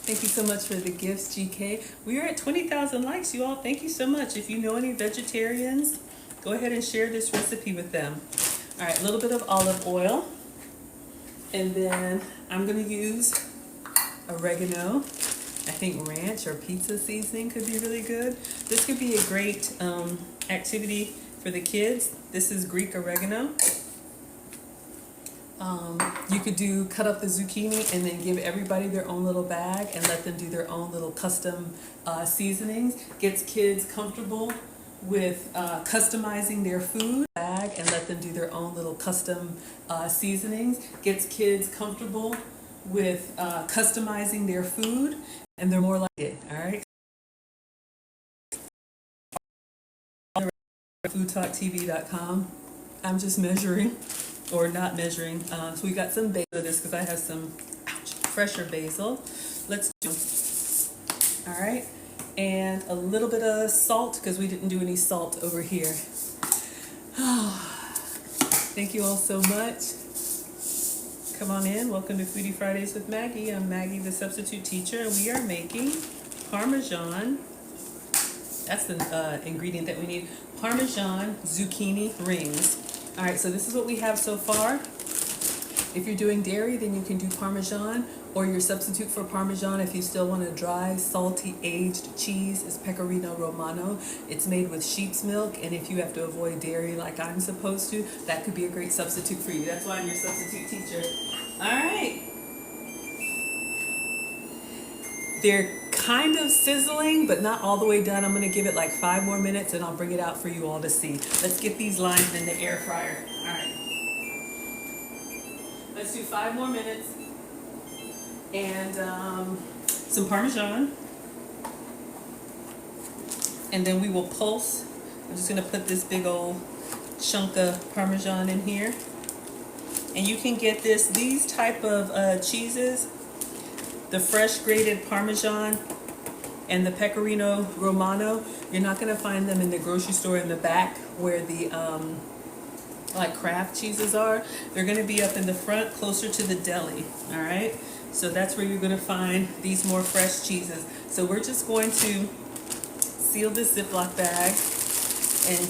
Thank you so much for the gifts, GK. We are at 20,000 likes, you all. Thank you so much. If you know any vegetarians, go ahead and share this recipe with them. All right, a little bit of olive oil. And then I'm gonna use oregano. I think ranch or pizza seasoning could be really good. This could be a great activity for the kids. This is Greek oregano. You could cut up the zucchini and then give everybody their own little bag and let them do their own little custom seasonings. Gets kids comfortable with customizing their food. Bag and let them do their own little custom seasonings. Gets kids comfortable with customizing their food, and they're more like it. All right. FoodtokTV.com. I'm just measuring. Or not measuring. So we got some basil of this because I have some fresher basil. Let's do, all right, and a little bit of salt because we didn't do any salt over here. Thank you all so much. Come on in. Welcome to Foodie Fridays with Maggie. I'm Maggie the Substitute Teacher, and we are making Parmesan. That's the ingredient that we need. Parmesan Zucchini Rings. All right, so this is what we have so far. If you're doing dairy, then you can do Parmesan, or your substitute for Parmesan, if you still want a dry, salty, aged cheese, is Pecorino Romano. It's made with sheep's milk, and if you have to avoid dairy like I'm supposed to, that could be a great substitute for you. That's why I'm your substitute teacher. All right. They're kind of sizzling, but not all the way done. I'm gonna give it like 5 more minutes and I'll bring it out for you all to see. Let's get these lines in the air fryer. All right. Let's do 5 more minutes. And some Parmesan. And then we will pulse. I'm just gonna put this big old chunk of Parmesan in here. And you can get these type of cheeses, the fresh grated Parmesan and the Pecorino Romano. You're not going to find them in the grocery store in the back where the like craft cheeses are. They're going to be up in the front closer to the deli. All right, so that's where you're going to find these more fresh cheeses. So we're just going to seal this Ziploc bag and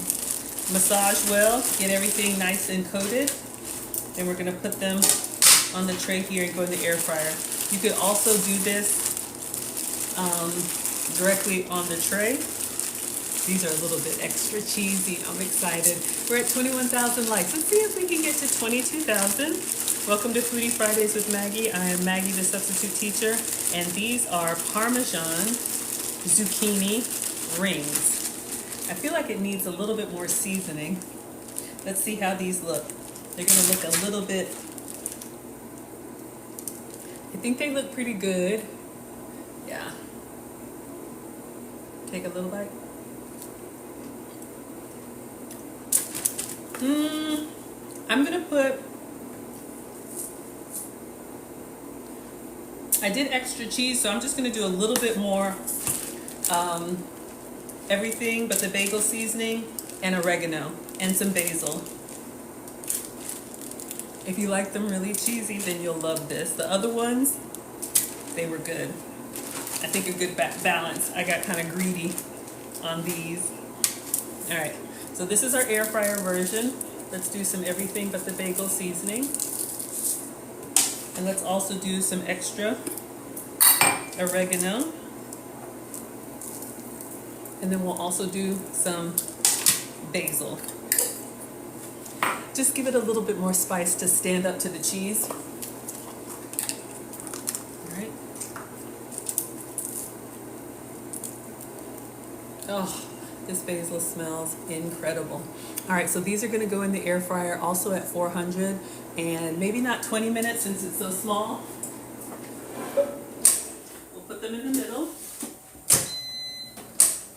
massage well, get everything nice and coated. Then we're going to put them on the tray here and go in the air fryer. You could also do this directly on the tray. These are a little bit extra cheesy. I'm excited. We're at 21,000 likes. Let's see if we can get to 22,000. Welcome to Foodie Fridays with Maggie. I am Maggie the Substitute Teacher, and these are Parmesan Zucchini Rings. I feel like it needs a little bit more seasoning. Let's see how these look. They're going to look a little bit, I think they look pretty good. Yeah. Take a little bite. I'm gonna put, I did extra cheese, so I'm just gonna do a little bit more everything but the bagel seasoning and oregano and some basil. If you like them really cheesy, then you'll love this. The other ones, they were good. I think a good balance. I got kind of greedy on these. All right, so this is our air fryer version. Let's do some everything but the bagel seasoning. And let's also do some extra oregano. And then we'll also do some basil. Just give it a little bit more spice to stand up to the cheese. All right. Oh, this basil smells incredible. All right, so these are going to go in the air fryer also at 400, and maybe not 20 minutes since it's so small. We'll put them in the middle.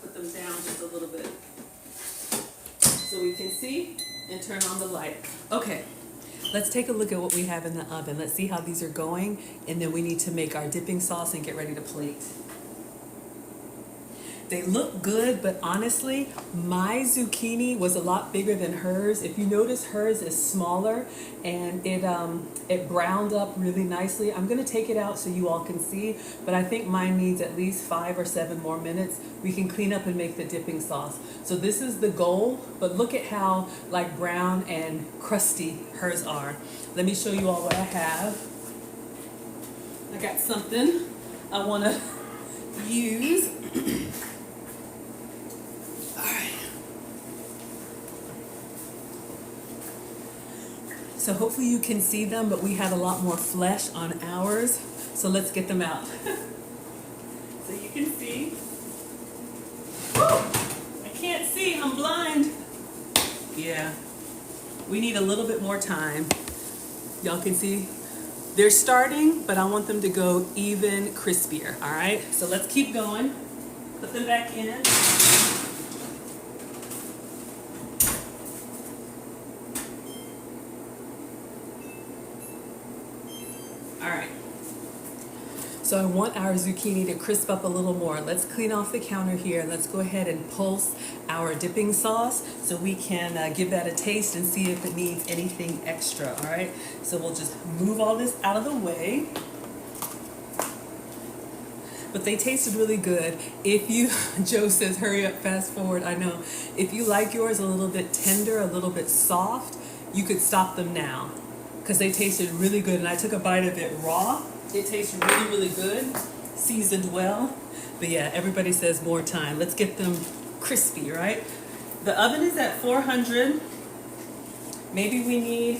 Put them down just a little bit so we can see and turn on the light. Okay, let's take a look at what we have in the oven. Let's see how these are going, and then we need to make our dipping sauce and get ready to plate. They look good, but honestly, my zucchini was a lot bigger than hers. If you notice, hers is smaller, and it browned up really nicely. I'm gonna take it out so you all can see, but I think mine needs at least 5 or 7 more minutes. We can clean up and make the dipping sauce. So this is the goal, but look at how like brown and crusty hers are. Let me show you all what I have. I got something I wanna use. So hopefully you can see them, but we had a lot more flesh on ours. So let's get them out. So you can see. Woo! I can't see, I'm blind. Yeah, we need a little bit more time. Y'all can see they're starting, but I want them to go even crispier, all right? So let's keep going. Put them back in. All right, so I want our zucchini to crisp up a little more. Let's clean off the counter here. Let's go ahead and pulse our dipping sauce so we can give that a taste and see if it needs anything extra, all right? So we'll just move all this out of the way. But they tasted really good. If you, Joe says, hurry up, fast forward, I know. If you like yours a little bit tender, a little bit soft, you could stop them now, because they tasted really good, and I took a bite of it raw. It tastes really, really good, seasoned well. But yeah, everybody says more time. Let's get them crispy, right? The oven is at 400. Maybe we need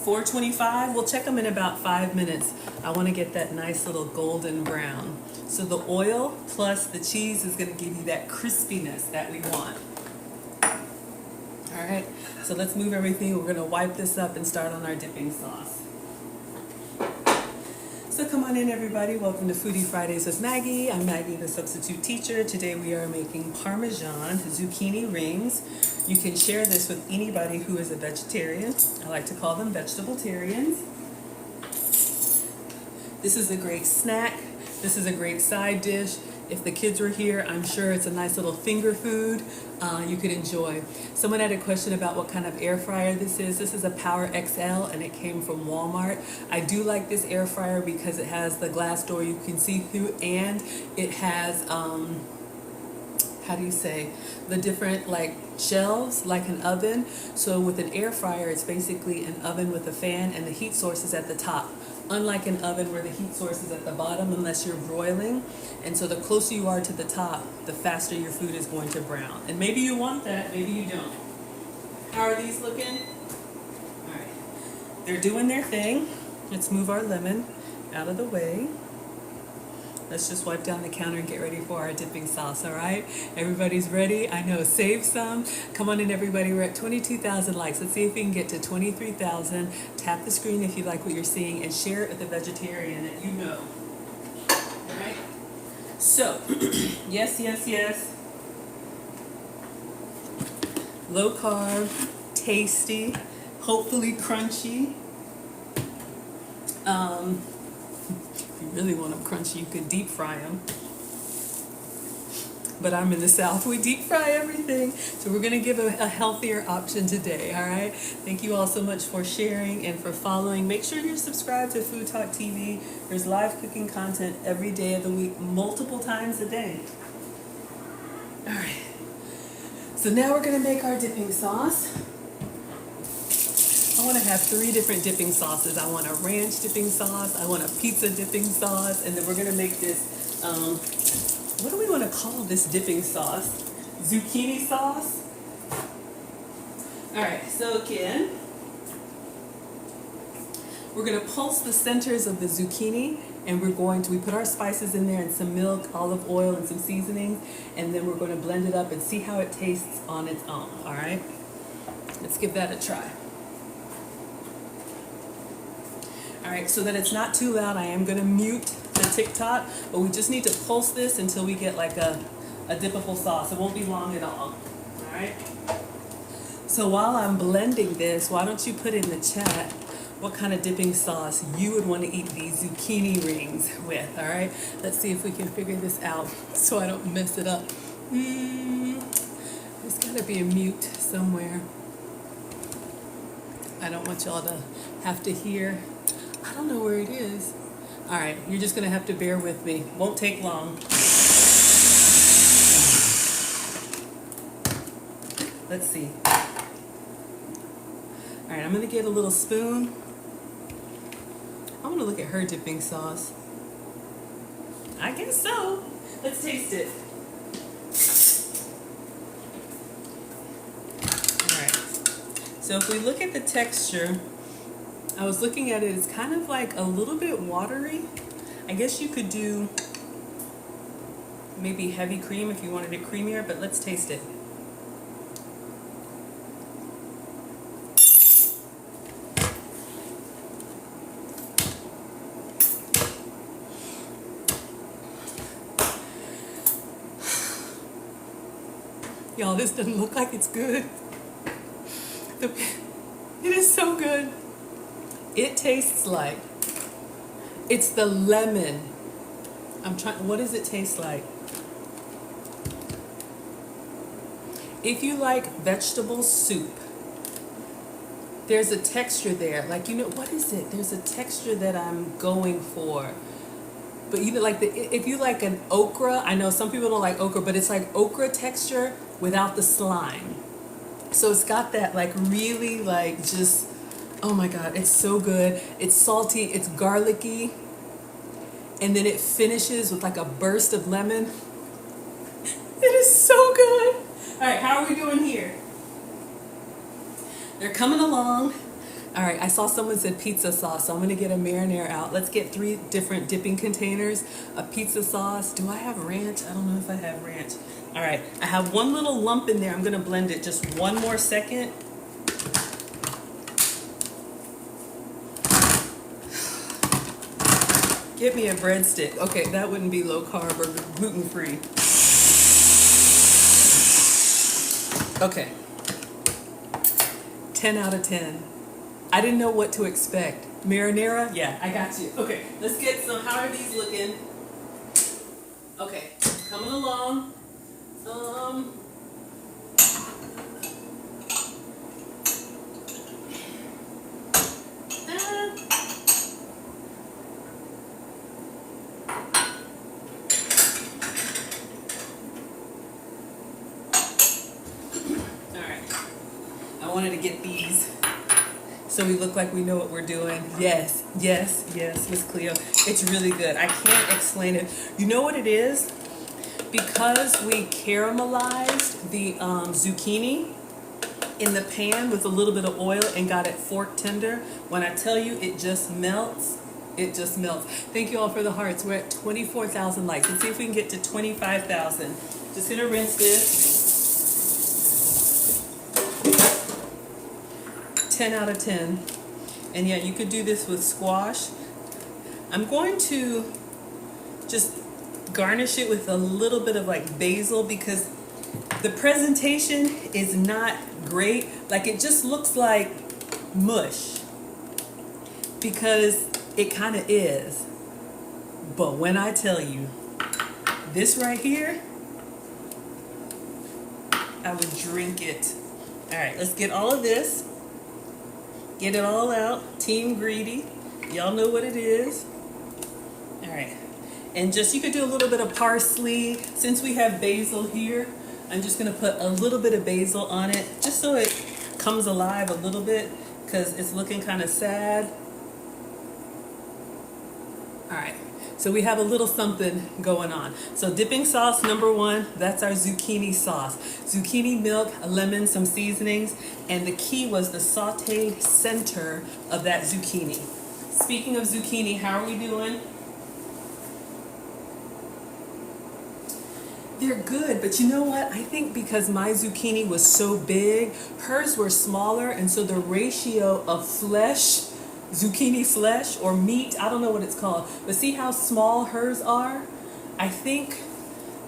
425. We'll check them in about 5 minutes. I want to get that nice little golden brown. So the oil plus the cheese is going to give you that crispiness that we want. All right, so let's move everything. We're going to wipe this up and start on our dipping sauce. So come on in, everybody. Welcome to Foodie Fridays with Maggie. I'm Maggie the Substitute Teacher. Today we are making Parmesan Zucchini Rings. You can share this with anybody who is a vegetarian. I like to call them vegetable-tarians. This is a great snack. This is a great side dish. If the kids were here, I'm sure it's a nice little finger food you could enjoy. Someone had a question about what kind of air fryer this is. This is a Power XL, and it came from Walmart. I do like this air fryer because it has the glass door you can see through, and it has, how do you say, the different like shelves, like an oven. So with an air fryer, it's basically an oven with a fan, and the heat source is at the top. Unlike an oven where the heat source is at the bottom unless you're broiling. And so the closer you are to the top, the faster your food is going to brown. And maybe you want that, maybe you don't. How are these looking? All right, they're doing their thing. Let's move our lemon out of the way. Let's just wipe down the counter and get ready for our dipping sauce, all right? Everybody's ready? I know, save some. Come on in, everybody. We're at 22,000 likes. Let's see if we can get to 23,000. Tap the screen if you like what you're seeing, and share it with a vegetarian that you know. All right? So, yes, yes, yes. Low carb, tasty, hopefully crunchy. If you really want them crunchy, you could deep fry them. But I'm in the South, we deep fry everything. So we're gonna give a healthier option today, all right? Thank you all so much for sharing and for following. Make sure you're subscribed to FoodtokTV. There's live cooking content every day of the week, multiple times a day. All right, so now we're gonna make our dipping sauce. I want to have 3 different dipping sauces. I want a ranch dipping sauce, I want a pizza dipping sauce, and then we're going to make this, what do we want to call this dipping sauce? Zucchini sauce? All right, so again, we're going to pulse the centers of the zucchini, and we put our spices in there and some milk, olive oil, and some seasonings, and then we're going to blend it up and see how it tastes on its own, all right? Let's give that a try. All right, so that it's not too loud, I am gonna mute the TikTok, but we just need to pulse this until we get like a dippable sauce. It won't be long at all, all right? So while I'm blending this, why don't you put in the chat what kind of dipping sauce you would want to eat these zucchini rings with, all right? Let's see if we can figure this out so I don't mess it up. There's got to be a mute somewhere. I don't want y'all to have to hear. I don't know where it is. All right, you're just going to have to bear with me. Won't take long. Let's see. All right, I'm going to get a little spoon. I want to look at her dipping sauce. I guess so. Let's taste it. All right. So if we look at the texture, I was looking at it, it's kind of like a little bit watery. I guess you could do maybe heavy cream if you wanted it creamier, but let's taste it. Y'all, this doesn't look like it's good. It is so good. It tastes like, it's the lemon. What does it taste like? If you like vegetable soup, there's a texture there. Like, you know, what is it? There's a texture that I'm going for. But you know, like if you like an okra, I know some people don't like okra, but it's like okra texture without the slime. So it's got that like really like just, oh my God, it's so good. It's salty, it's garlicky, and then it finishes with like a burst of lemon. It is so good. All right, how are we doing here? They're coming along. All right, I saw someone said pizza sauce, so I'm gonna get a marinara out. Let's get 3 different dipping containers of pizza sauce. Do I have ranch? I don't know if I have ranch. All right, I have one little lump in there. I'm gonna blend it just one more second. Get me a breadstick. Okay, that wouldn't be low carb or gluten free. Okay, 10 out of 10. I didn't know what to expect. Marinara? Yeah, I got you. Okay, let's get some. How are these looking? Okay, coming along. All right, I wanted to get these so we look like we know what we're doing. Yes, yes, yes, Miss Cleo. It's really good. I can't explain it. You know what it is? Because we caramelized the zucchini in the pan with a little bit of oil and got it fork tender, when I tell you it just melts, it just melts. Thank you all for the hearts. We're at 24,000 likes. Let's see if we can get to 25,000. Just gonna rinse this. 10 out of 10. And yeah, you could do this with squash. I'm going to just garnish it with a little bit of like basil because the presentation is not great. Like it just looks like mush because it kind of is. But when I tell you this right here, I would drink it. All right, let's get all of this. Get it all out. Team Greedy. Y'all know what it is. All right. And just, you could do a little bit of parsley. Since we have basil here, I'm just going to put a little bit of basil on it, just so it comes alive a little bit, because it's looking kind of sad. All right. So we have a little something going on. So dipping sauce number 1, that's our zucchini sauce. Zucchini milk, a lemon, some seasonings, and the key was the sauteed center of that zucchini. Speaking of zucchini, how are we doing? They're good, but you know what? I think because my zucchini was so big, hers were smaller, and so the ratio of flesh, zucchini flesh or meat, I don't know what it's called, but see how small hers are? I think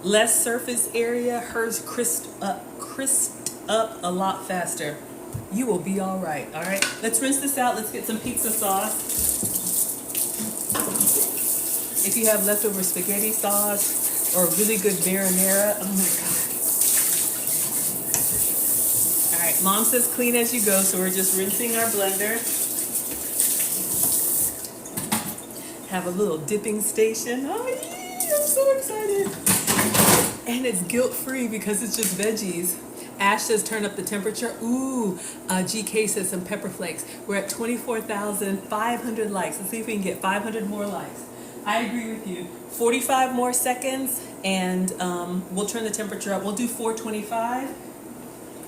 less surface area, hers crisped up a lot faster. You will be all right. All right, let's rinse this out. Let's get some pizza sauce. If you have leftover spaghetti sauce or really good marinara, oh my God. All right, Mom says clean as you go, so we're just rinsing our blender. Have a little dipping station. Oh yeah, I'm so excited. And it's guilt-free because it's just veggies. Ash says turn up the temperature. Ooh, GK says some pepper flakes. We're at 24,500 likes. Let's see if we can get 500 more likes. I agree with you. 45 more seconds and we'll turn the temperature up. We'll do 425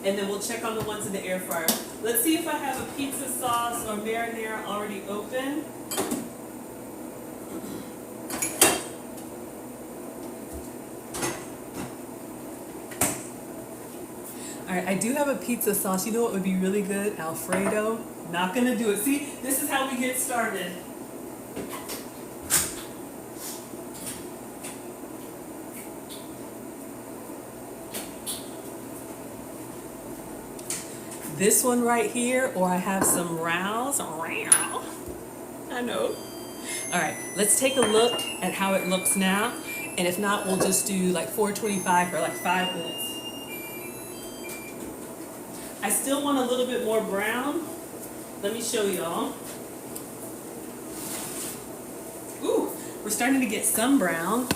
and then we'll check on the ones in the air fryer. Let's see if I have a pizza sauce or marinara already open. All right, I do have a pizza sauce. You know what would be really good? Alfredo. Not gonna do it. See, this is how we get started. This one right here, or I have some rouse. I know. All right, let's take a look at how it looks now. And if not, we'll just do like 425 for like 5 minutes. I still want a little bit more brown. Let me show y'all. Ooh, we're starting to get some brown.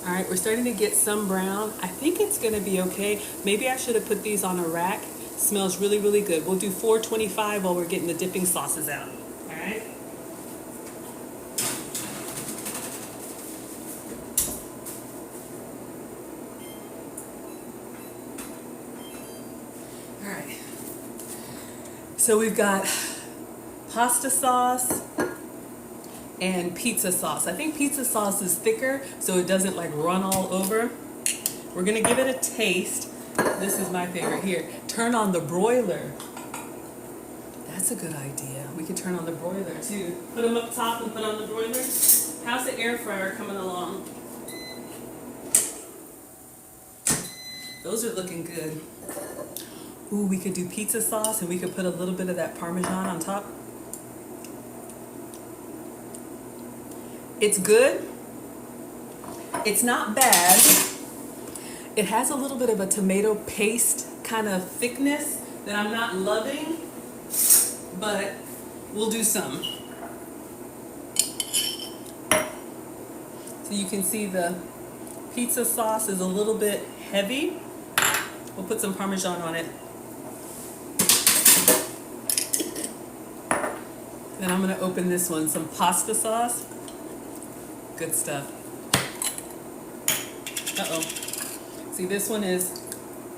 All right, we're starting to get some brown. I think it's gonna be okay. Maybe I should have put these on a rack. Smells really, really good. We'll do 425 while we're getting the dipping sauces out. All right. All right. So we've got pasta sauce and pizza sauce. I think pizza sauce is thicker so it doesn't like run all over. We're gonna give it a taste. This is my favorite here. Turn on the broiler. That's a good idea. We could turn on the broiler too. Put them up top and put on the broiler. How's the air fryer coming along? Those are looking good. Ooh, we could do pizza sauce and we could put a little bit of that Parmesan on top. It's good. It's not bad. It has a little bit of a tomato paste kind of thickness that I'm not loving, but we'll do some. So you can see the pizza sauce is a little bit heavy. We'll put some Parmesan on it. Then I'm gonna open this one, some pasta sauce. Good stuff. Uh-oh. See, this one is,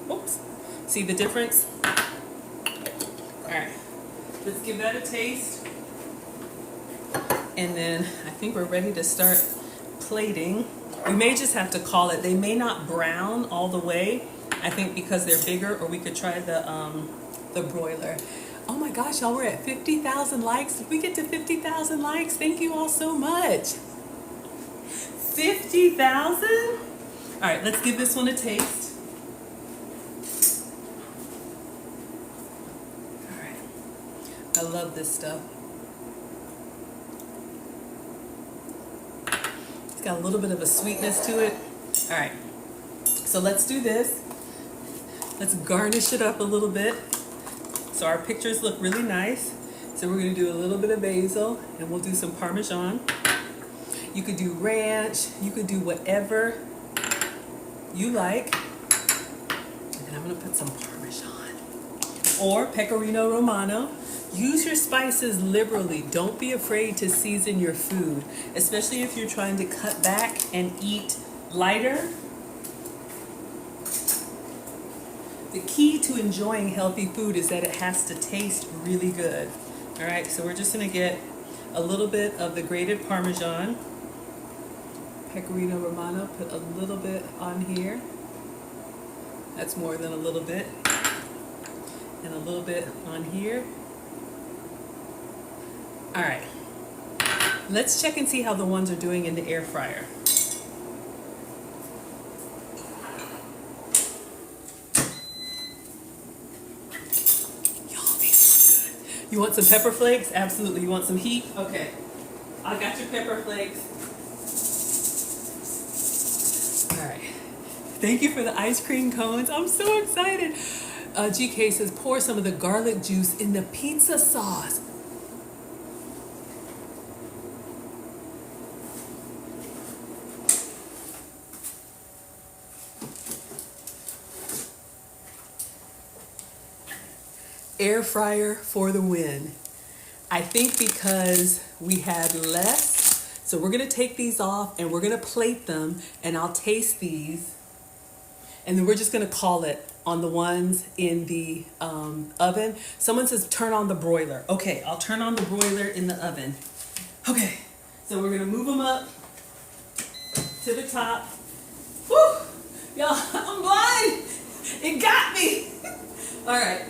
oops. See the difference? All right, let's give that a taste. And then I think we're ready to start plating. We may just have to call it. They may not brown all the way, I think because they're bigger, or we could try the broiler. Oh my gosh, y'all, we're at 50,000 likes. If we get to 50,000 likes, thank you all so much. 50,000? All right, let's give this one a taste. All right, I love this stuff. It's got a little bit of a sweetness to it. All right, so let's do this. Let's garnish it up a little bit so our pictures look really nice. So we're gonna do a little bit of basil and we'll do some Parmesan. You could do ranch, you could do whatever you like. And then I'm gonna put some Parmesan or Pecorino Romano. Use your spices liberally. Don't be afraid to season your food, especially if you're trying to cut back and eat lighter. The key to enjoying healthy food is that it has to taste really good. All right, so we're just gonna get a little bit of the grated Parmesan. Pecorino Romano, put a little bit on here. That's more than a little bit. And a little bit on here. All right, let's check and see how the ones are doing in the air fryer. You want some pepper flakes? Absolutely. You want some heat? Okay. I got your pepper flakes. All right. Thank you for the ice cream cones. I'm so excited. GK says pour some of the garlic juice in the pizza sauce. Air fryer for the win. I think because we had less, so we're gonna take these off and we're gonna plate them, and I'll taste these, and then we're just gonna call it on the ones in the oven. Someone says turn on the broiler. Okay, I'll turn on the broiler in the oven. Okay, so we're gonna move them up to the top. Woo! Y'all, I'm blind. It got me. All right.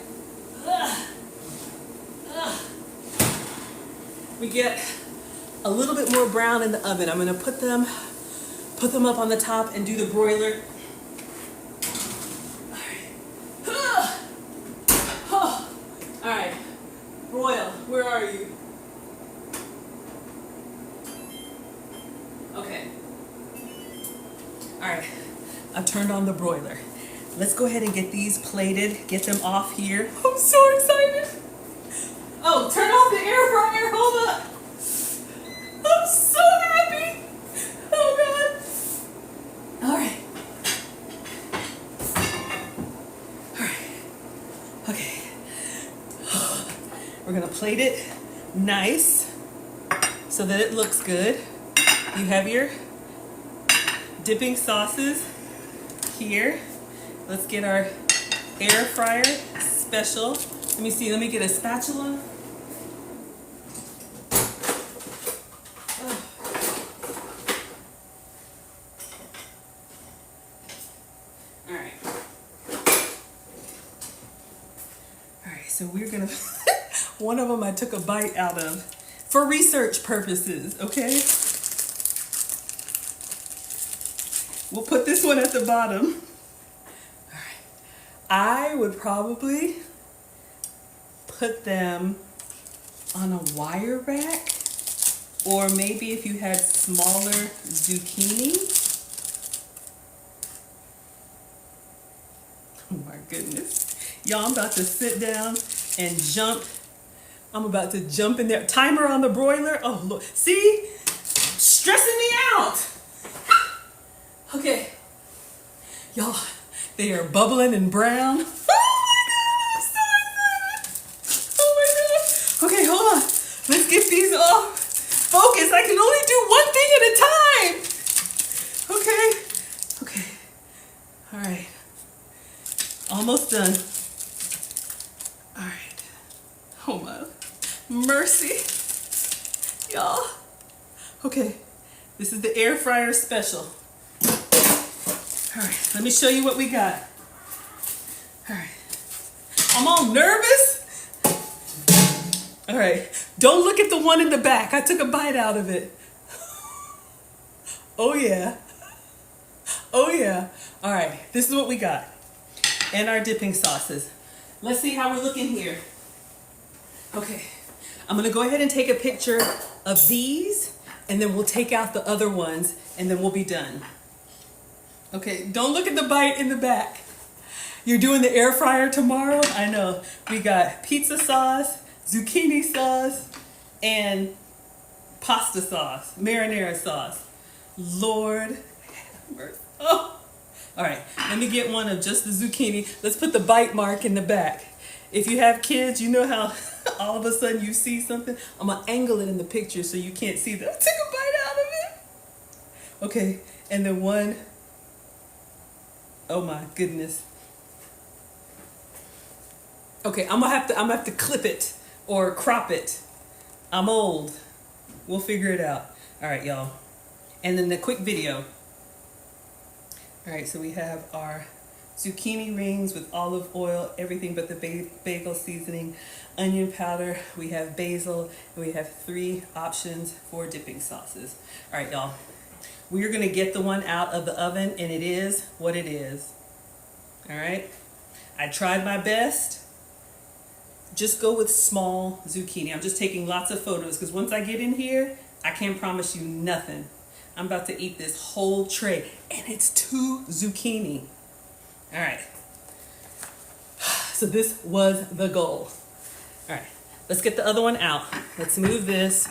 We get a little bit more brown in the oven. I'm gonna put them up on the top and do the broiler. All right, broil, where are you? Okay. All right, I've turned on the broiler. Let's go ahead and get these plated, get them off here. I'm so excited. Oh, turn off the air fryer, hold up. I'm so happy. Oh God. All right. All right, okay. We're gonna plate it nice so that it looks good. You have your dipping sauces here. Let's get our air fryer special. Let me see, let me get a spatula. All right. All right, so we're gonna, one of them I took a bite out of for research purposes, okay? We'll put this one at the bottom. I would probably put them on a wire rack, or maybe if you had smaller zucchini. Oh my goodness. Y'all, I'm about to sit down and jump. I'm about to jump in there. Timer on the broiler. Oh, look. See? Stressing me out. Okay. Y'all, they are bubbling and brown. Oh my God, I'm so excited. Oh my God. Okay, hold on. Let's get these off. Focus, I can only do one thing at a time. Okay, okay. All right. Almost done. All right. Oh my mercy. Y'all. Okay, this is the air fryer special. All right, let me show you what we got. All right, I'm all nervous. All right, don't look at the one in the back. I took a bite out of it. Oh yeah, oh yeah. All right, this is what we got. And our dipping sauces. Let's see how we're looking here. Okay, I'm gonna go ahead and take a picture of these, and then we'll take out the other ones, and then we'll be done. Okay, don't look at the bite in the back. You're doing the air fryer tomorrow? I know. We got pizza sauce, zucchini sauce, and pasta sauce, marinara sauce. Lord have mercy. Oh. All right, let me get one of just the zucchini. Let's put the bite mark in the back. If you have kids, you know how all of a sudden you see something? I'm gonna angle it in the picture so you can't see that. I took a bite out of it. Okay, and then one. Oh my goodness. Okay, I'm gonna have to clip it or crop it. I'm old. We'll figure it out. All right, y'all. And then the quick video. All right, so we have our zucchini rings with olive oil, everything but the bagel seasoning, onion powder, we have basil, and we have 3 options for dipping sauces. All right, y'all. We're gonna get the one out of the oven, and it is what it is. All right? I tried my best. just go with small zucchini. I'm just taking lots of photos because once I get in here, I can't promise you nothing. I'm about to eat this whole tray, and it's 2 zucchini. All right. So this was the goal. All right, let's get the other one out. Let's move this.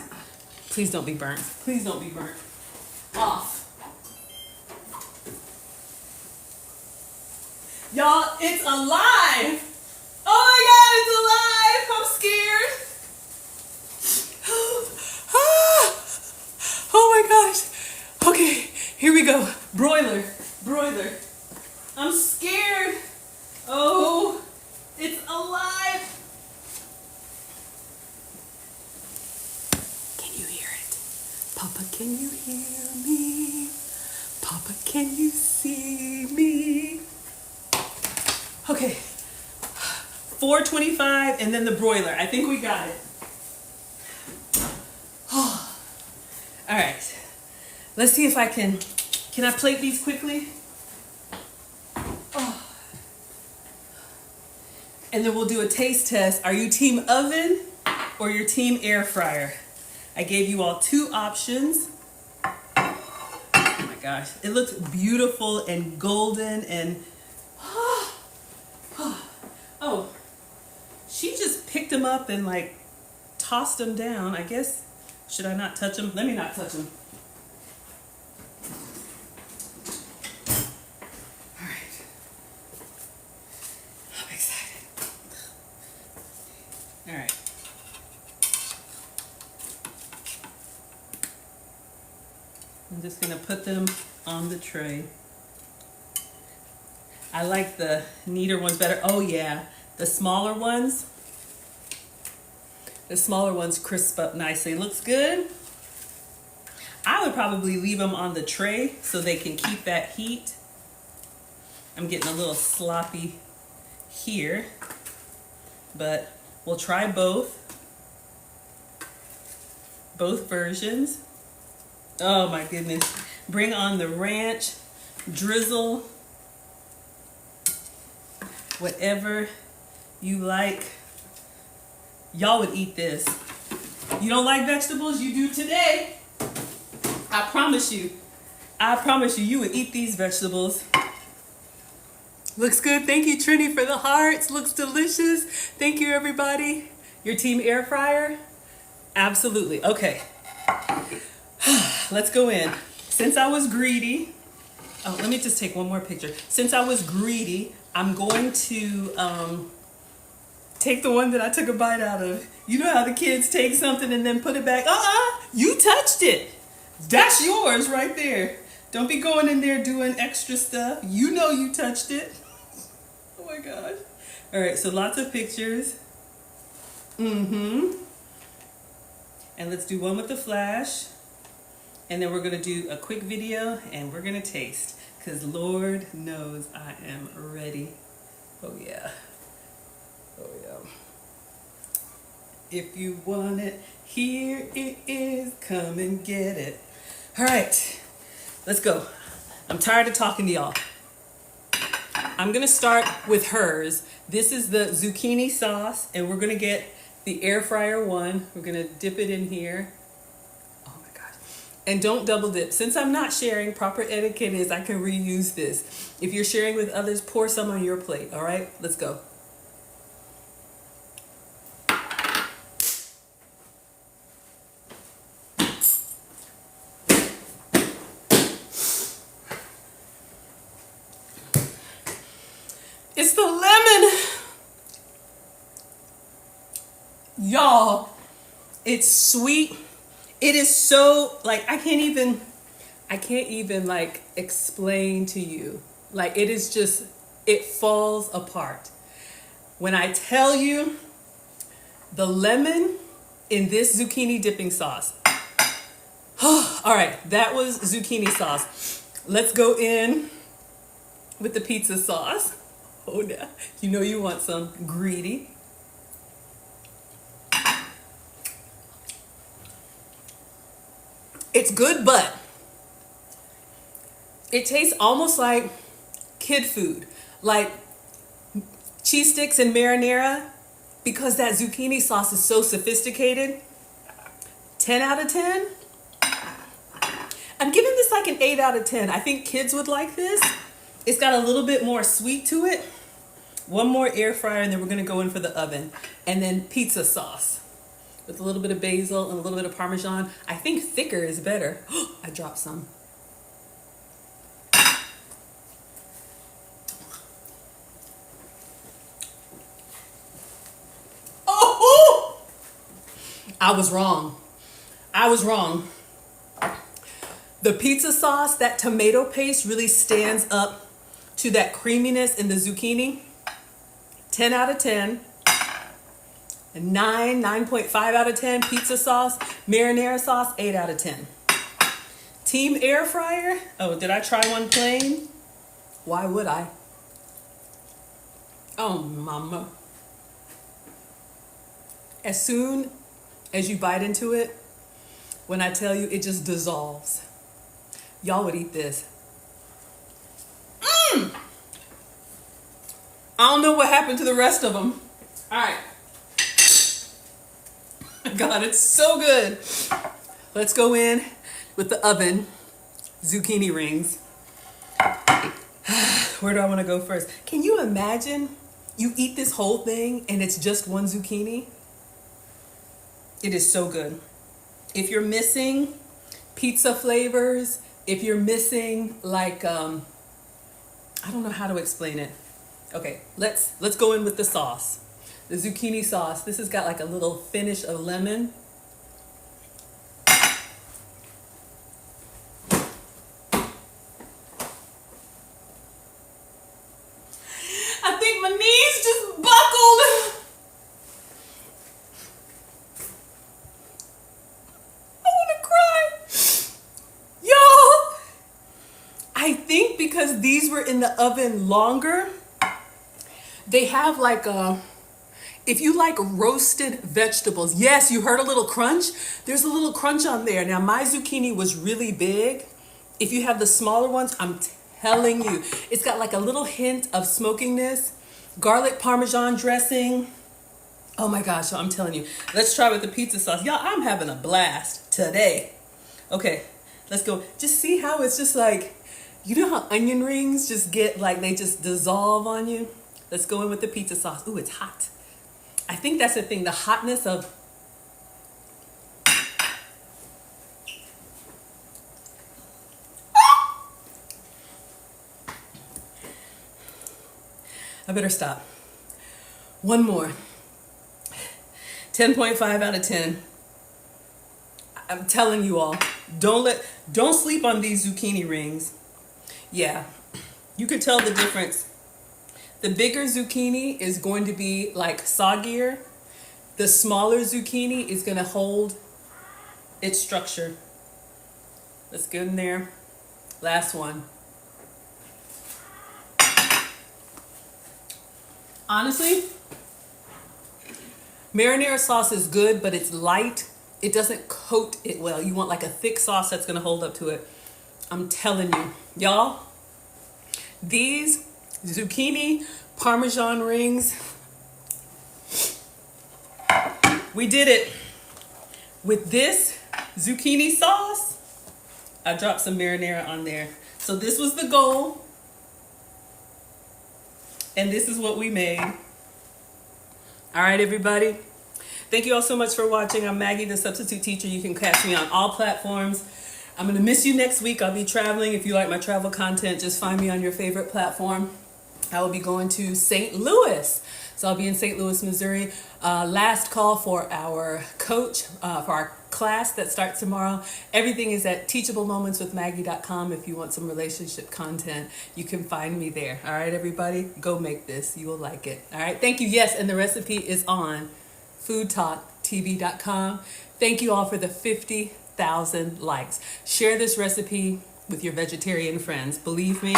Please don't be burnt. Please don't be burnt. Off. Y'all, it's alive. Oh my God, it's alive. I'm scared. Oh my gosh. Okay, here we go. Broiler. I'm scared. Oh, it's alive. Can you hear it? Papa, can you hear me? Papa, can you see me? Okay, 425 and then the broiler. I think we got it. Oh. All right, let's see if I can I plate these quickly? Oh. And then we'll do a taste test. Are you team oven or your team air fryer? I gave you all 2 options. Oh my gosh, it looks beautiful and golden and oh, she just picked them up and like tossed them down. I guess, should I not touch them? Let me not touch them. All right. I'm excited. All right. I'm just gonna put them on the tray. I like the neater ones better. Oh yeah, the smaller ones crisp up nicely. Looks good. I would probably leave them on the tray so they can keep that heat. I'm getting a little sloppy here, but we'll try both versions. Oh my goodness. Bring on the ranch, drizzle, whatever you like. Y'all would eat this. You don't like vegetables? You do today. I promise you, you would eat these vegetables. Looks good. Thank you, Trini, for the hearts. Looks delicious. Thank you, everybody. Your team air fryer? Absolutely. Okay. Let's go in. Since I was greedy, oh, let me just take one more picture. Since I was greedy, I'm going to take the one that I took a bite out of. You know how the kids take something and then put it back? You touched it. That's yours right there. Don't be going in there doing extra stuff. You know you touched it. Oh my gosh. All right, so lots of pictures. And let's do one with the flash. And then we're gonna do a quick video and we're gonna taste. Because Lord knows I am ready. Oh yeah. Oh yeah. If you want it, here it is. Come and get it. All right, let's go. I'm tired of talking to y'all. I'm gonna start with hers. This is the zucchini sauce, and we're gonna get the air fryer one. We're gonna dip it in here. Oh my gosh. And don't double dip. Since I'm not sharing, proper etiquette is I can reuse this. If you're sharing with others, pour some on your plate, all right? Let's go. It's the lemon. Y'all, it's sweet. It is so, like, I can't even like explain to you. Like, it is just, it falls apart. When I tell you the lemon in this zucchini dipping sauce. All right, that was zucchini sauce. Let's go in with the pizza sauce. Oh, yeah. You know you want some. Greedy. It's good, but it tastes almost like kid food. Like cheese sticks and marinara because that zucchini sauce is so sophisticated, 10 out of 10. I'm giving this like an 8 out of 10. I think kids would like this. It's got a little bit more sweet to it. One more air fryer, and then we're gonna go in for the oven. And then pizza sauce with a little bit of basil and a little bit of Parmesan. I think thicker is better. I dropped some. Oh! I was wrong. The pizza sauce, that tomato paste really stands up to that creaminess in the zucchini. 10 out of 10. 9.5 out of 10. Pizza sauce, marinara sauce, 8 out of 10. Team air fryer. Oh, did I try one plain? Why would I? Oh, mama. As soon as you bite into it, when I tell you, it just dissolves. Y'all would eat this. I don't know what happened to the rest of them. All right. God, it's so good. Let's go in with the oven zucchini rings. Where do I want to go first? Can you imagine you eat this whole thing and it's just one zucchini? It is so good. If you're missing pizza flavors, if you're missing like, I don't know how to explain it. Okay, let's go in with the sauce. The zucchini sauce. This has got like a little finish of lemon. I think my knees just buckled. I want to cry. Y'all, I think because these were in the oven longer, they have like a, if you like roasted vegetables, yes, you heard a little crunch. There's a little crunch on there. Now, my zucchini was really big. If you have the smaller ones, I'm telling you, it's got like a little hint of smokiness, garlic Parmesan dressing. Oh my gosh, so I'm telling you. Let's try with the pizza sauce. Y'all, I'm having a blast today. Okay, let's go. Just see how it's just like, you know how onion rings just get like, they just dissolve on you? Let's go in with the pizza sauce. Ooh, it's hot. I think that's the thing, the hotness of, I better stop. One more. 10.5 out of 10. I'm telling you all, don't sleep on these zucchini rings. Yeah, you could tell the difference. The bigger zucchini is going to be like soggier. The smaller zucchini is going to hold its structure. Let's get in there. Last one. Honestly, marinara sauce is good, but it's light. It doesn't coat it well. You want like a thick sauce that's going to hold up to it. I'm telling you, y'all, these zucchini Parmesan rings, we did it. With this zucchini sauce, I dropped some marinara on there. So this was the goal. And this is what we made. All right, everybody. Thank you all so much for watching. I'm Maggie, the Substitute Teacher. You can catch me on all platforms. I'm going to miss you next week. I'll be traveling. If you like my travel content, just find me on your favorite platform. I will be going to St. Louis. So I'll be in St. Louis, Missouri. Last call for our coach, for our class that starts tomorrow. Everything is at teachablemomentswithmaggie.com. If you want some relationship content, you can find me there. All right, everybody, go make this. You will like it. All right, thank you. Yes, and the recipe is on FoodtokTV.com. Thank you all for the 50,000 likes. Share this recipe with your vegetarian friends. Believe me,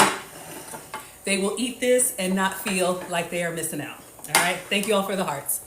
they will eat this and not feel like they are missing out. All right, thank you all for the hearts.